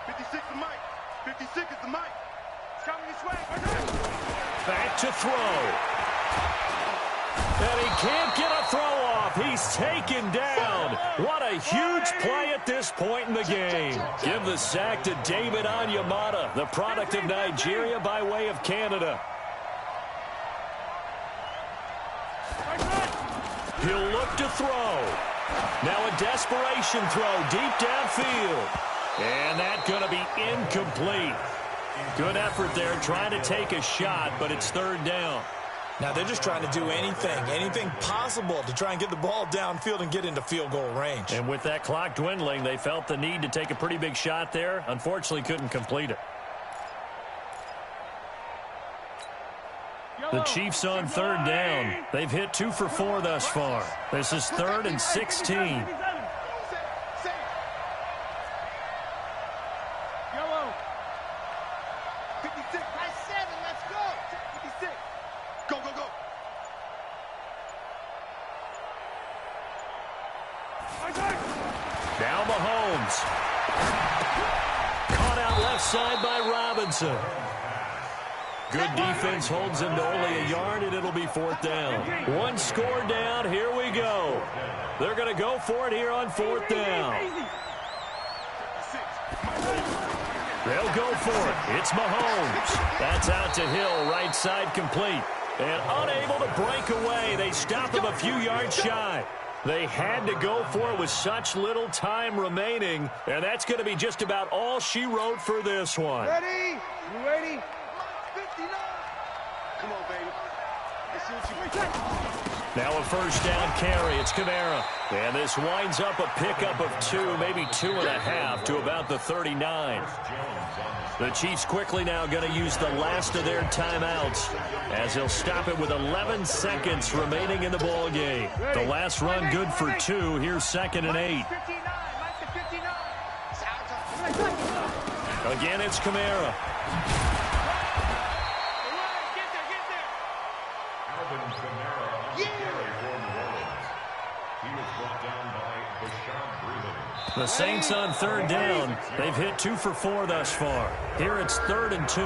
56 is Mike. 56 is the Mike. It's coming this way. Back to throw. And he can't get a throw off. He's taken down. What a huge play at this point in the game. Give the sack to David Onyemata, the product of Nigeria by way of Canada. He'll look to throw. Now a desperation throw deep downfield. And that's going to be incomplete. Good effort there trying to take a shot, but it's 3rd down. Now they're just trying to do anything possible to try and get the ball downfield and get into field goal range. And with that clock dwindling, they felt the need to take a pretty big shot there. Unfortunately, couldn't complete it. The Chiefs on 3rd down. They've hit 2 for 4 thus far. This is 3rd and 16. Now Mahomes. Caught out left side by Robinson. Good defense holds him to only a yard, and it'll be 4th down. 1 score down. Here we go. They're going to go for it here on 4th down. They'll go for it. It's Mahomes. That's out to Hill, right side complete. And unable to break away. They stop him a few yards shy. They had to go for it with such little time remaining, and that's going to be just about all she wrote for this one. Ready? You ready? 59. Come on, baby. Let's see what you Now a 1st down carry. It's Kamara. And this winds up a pickup of 2, maybe 2.5 to about the 39. The Chiefs quickly now going to use the last of their timeouts as they'll stop it with 11 seconds remaining in the ball game. The last run good for 2. Here's 2nd and 8. Again, it's Kamara. The Saints on 3rd down. They've hit 2 for 4 thus far. Here it's 3rd and 2.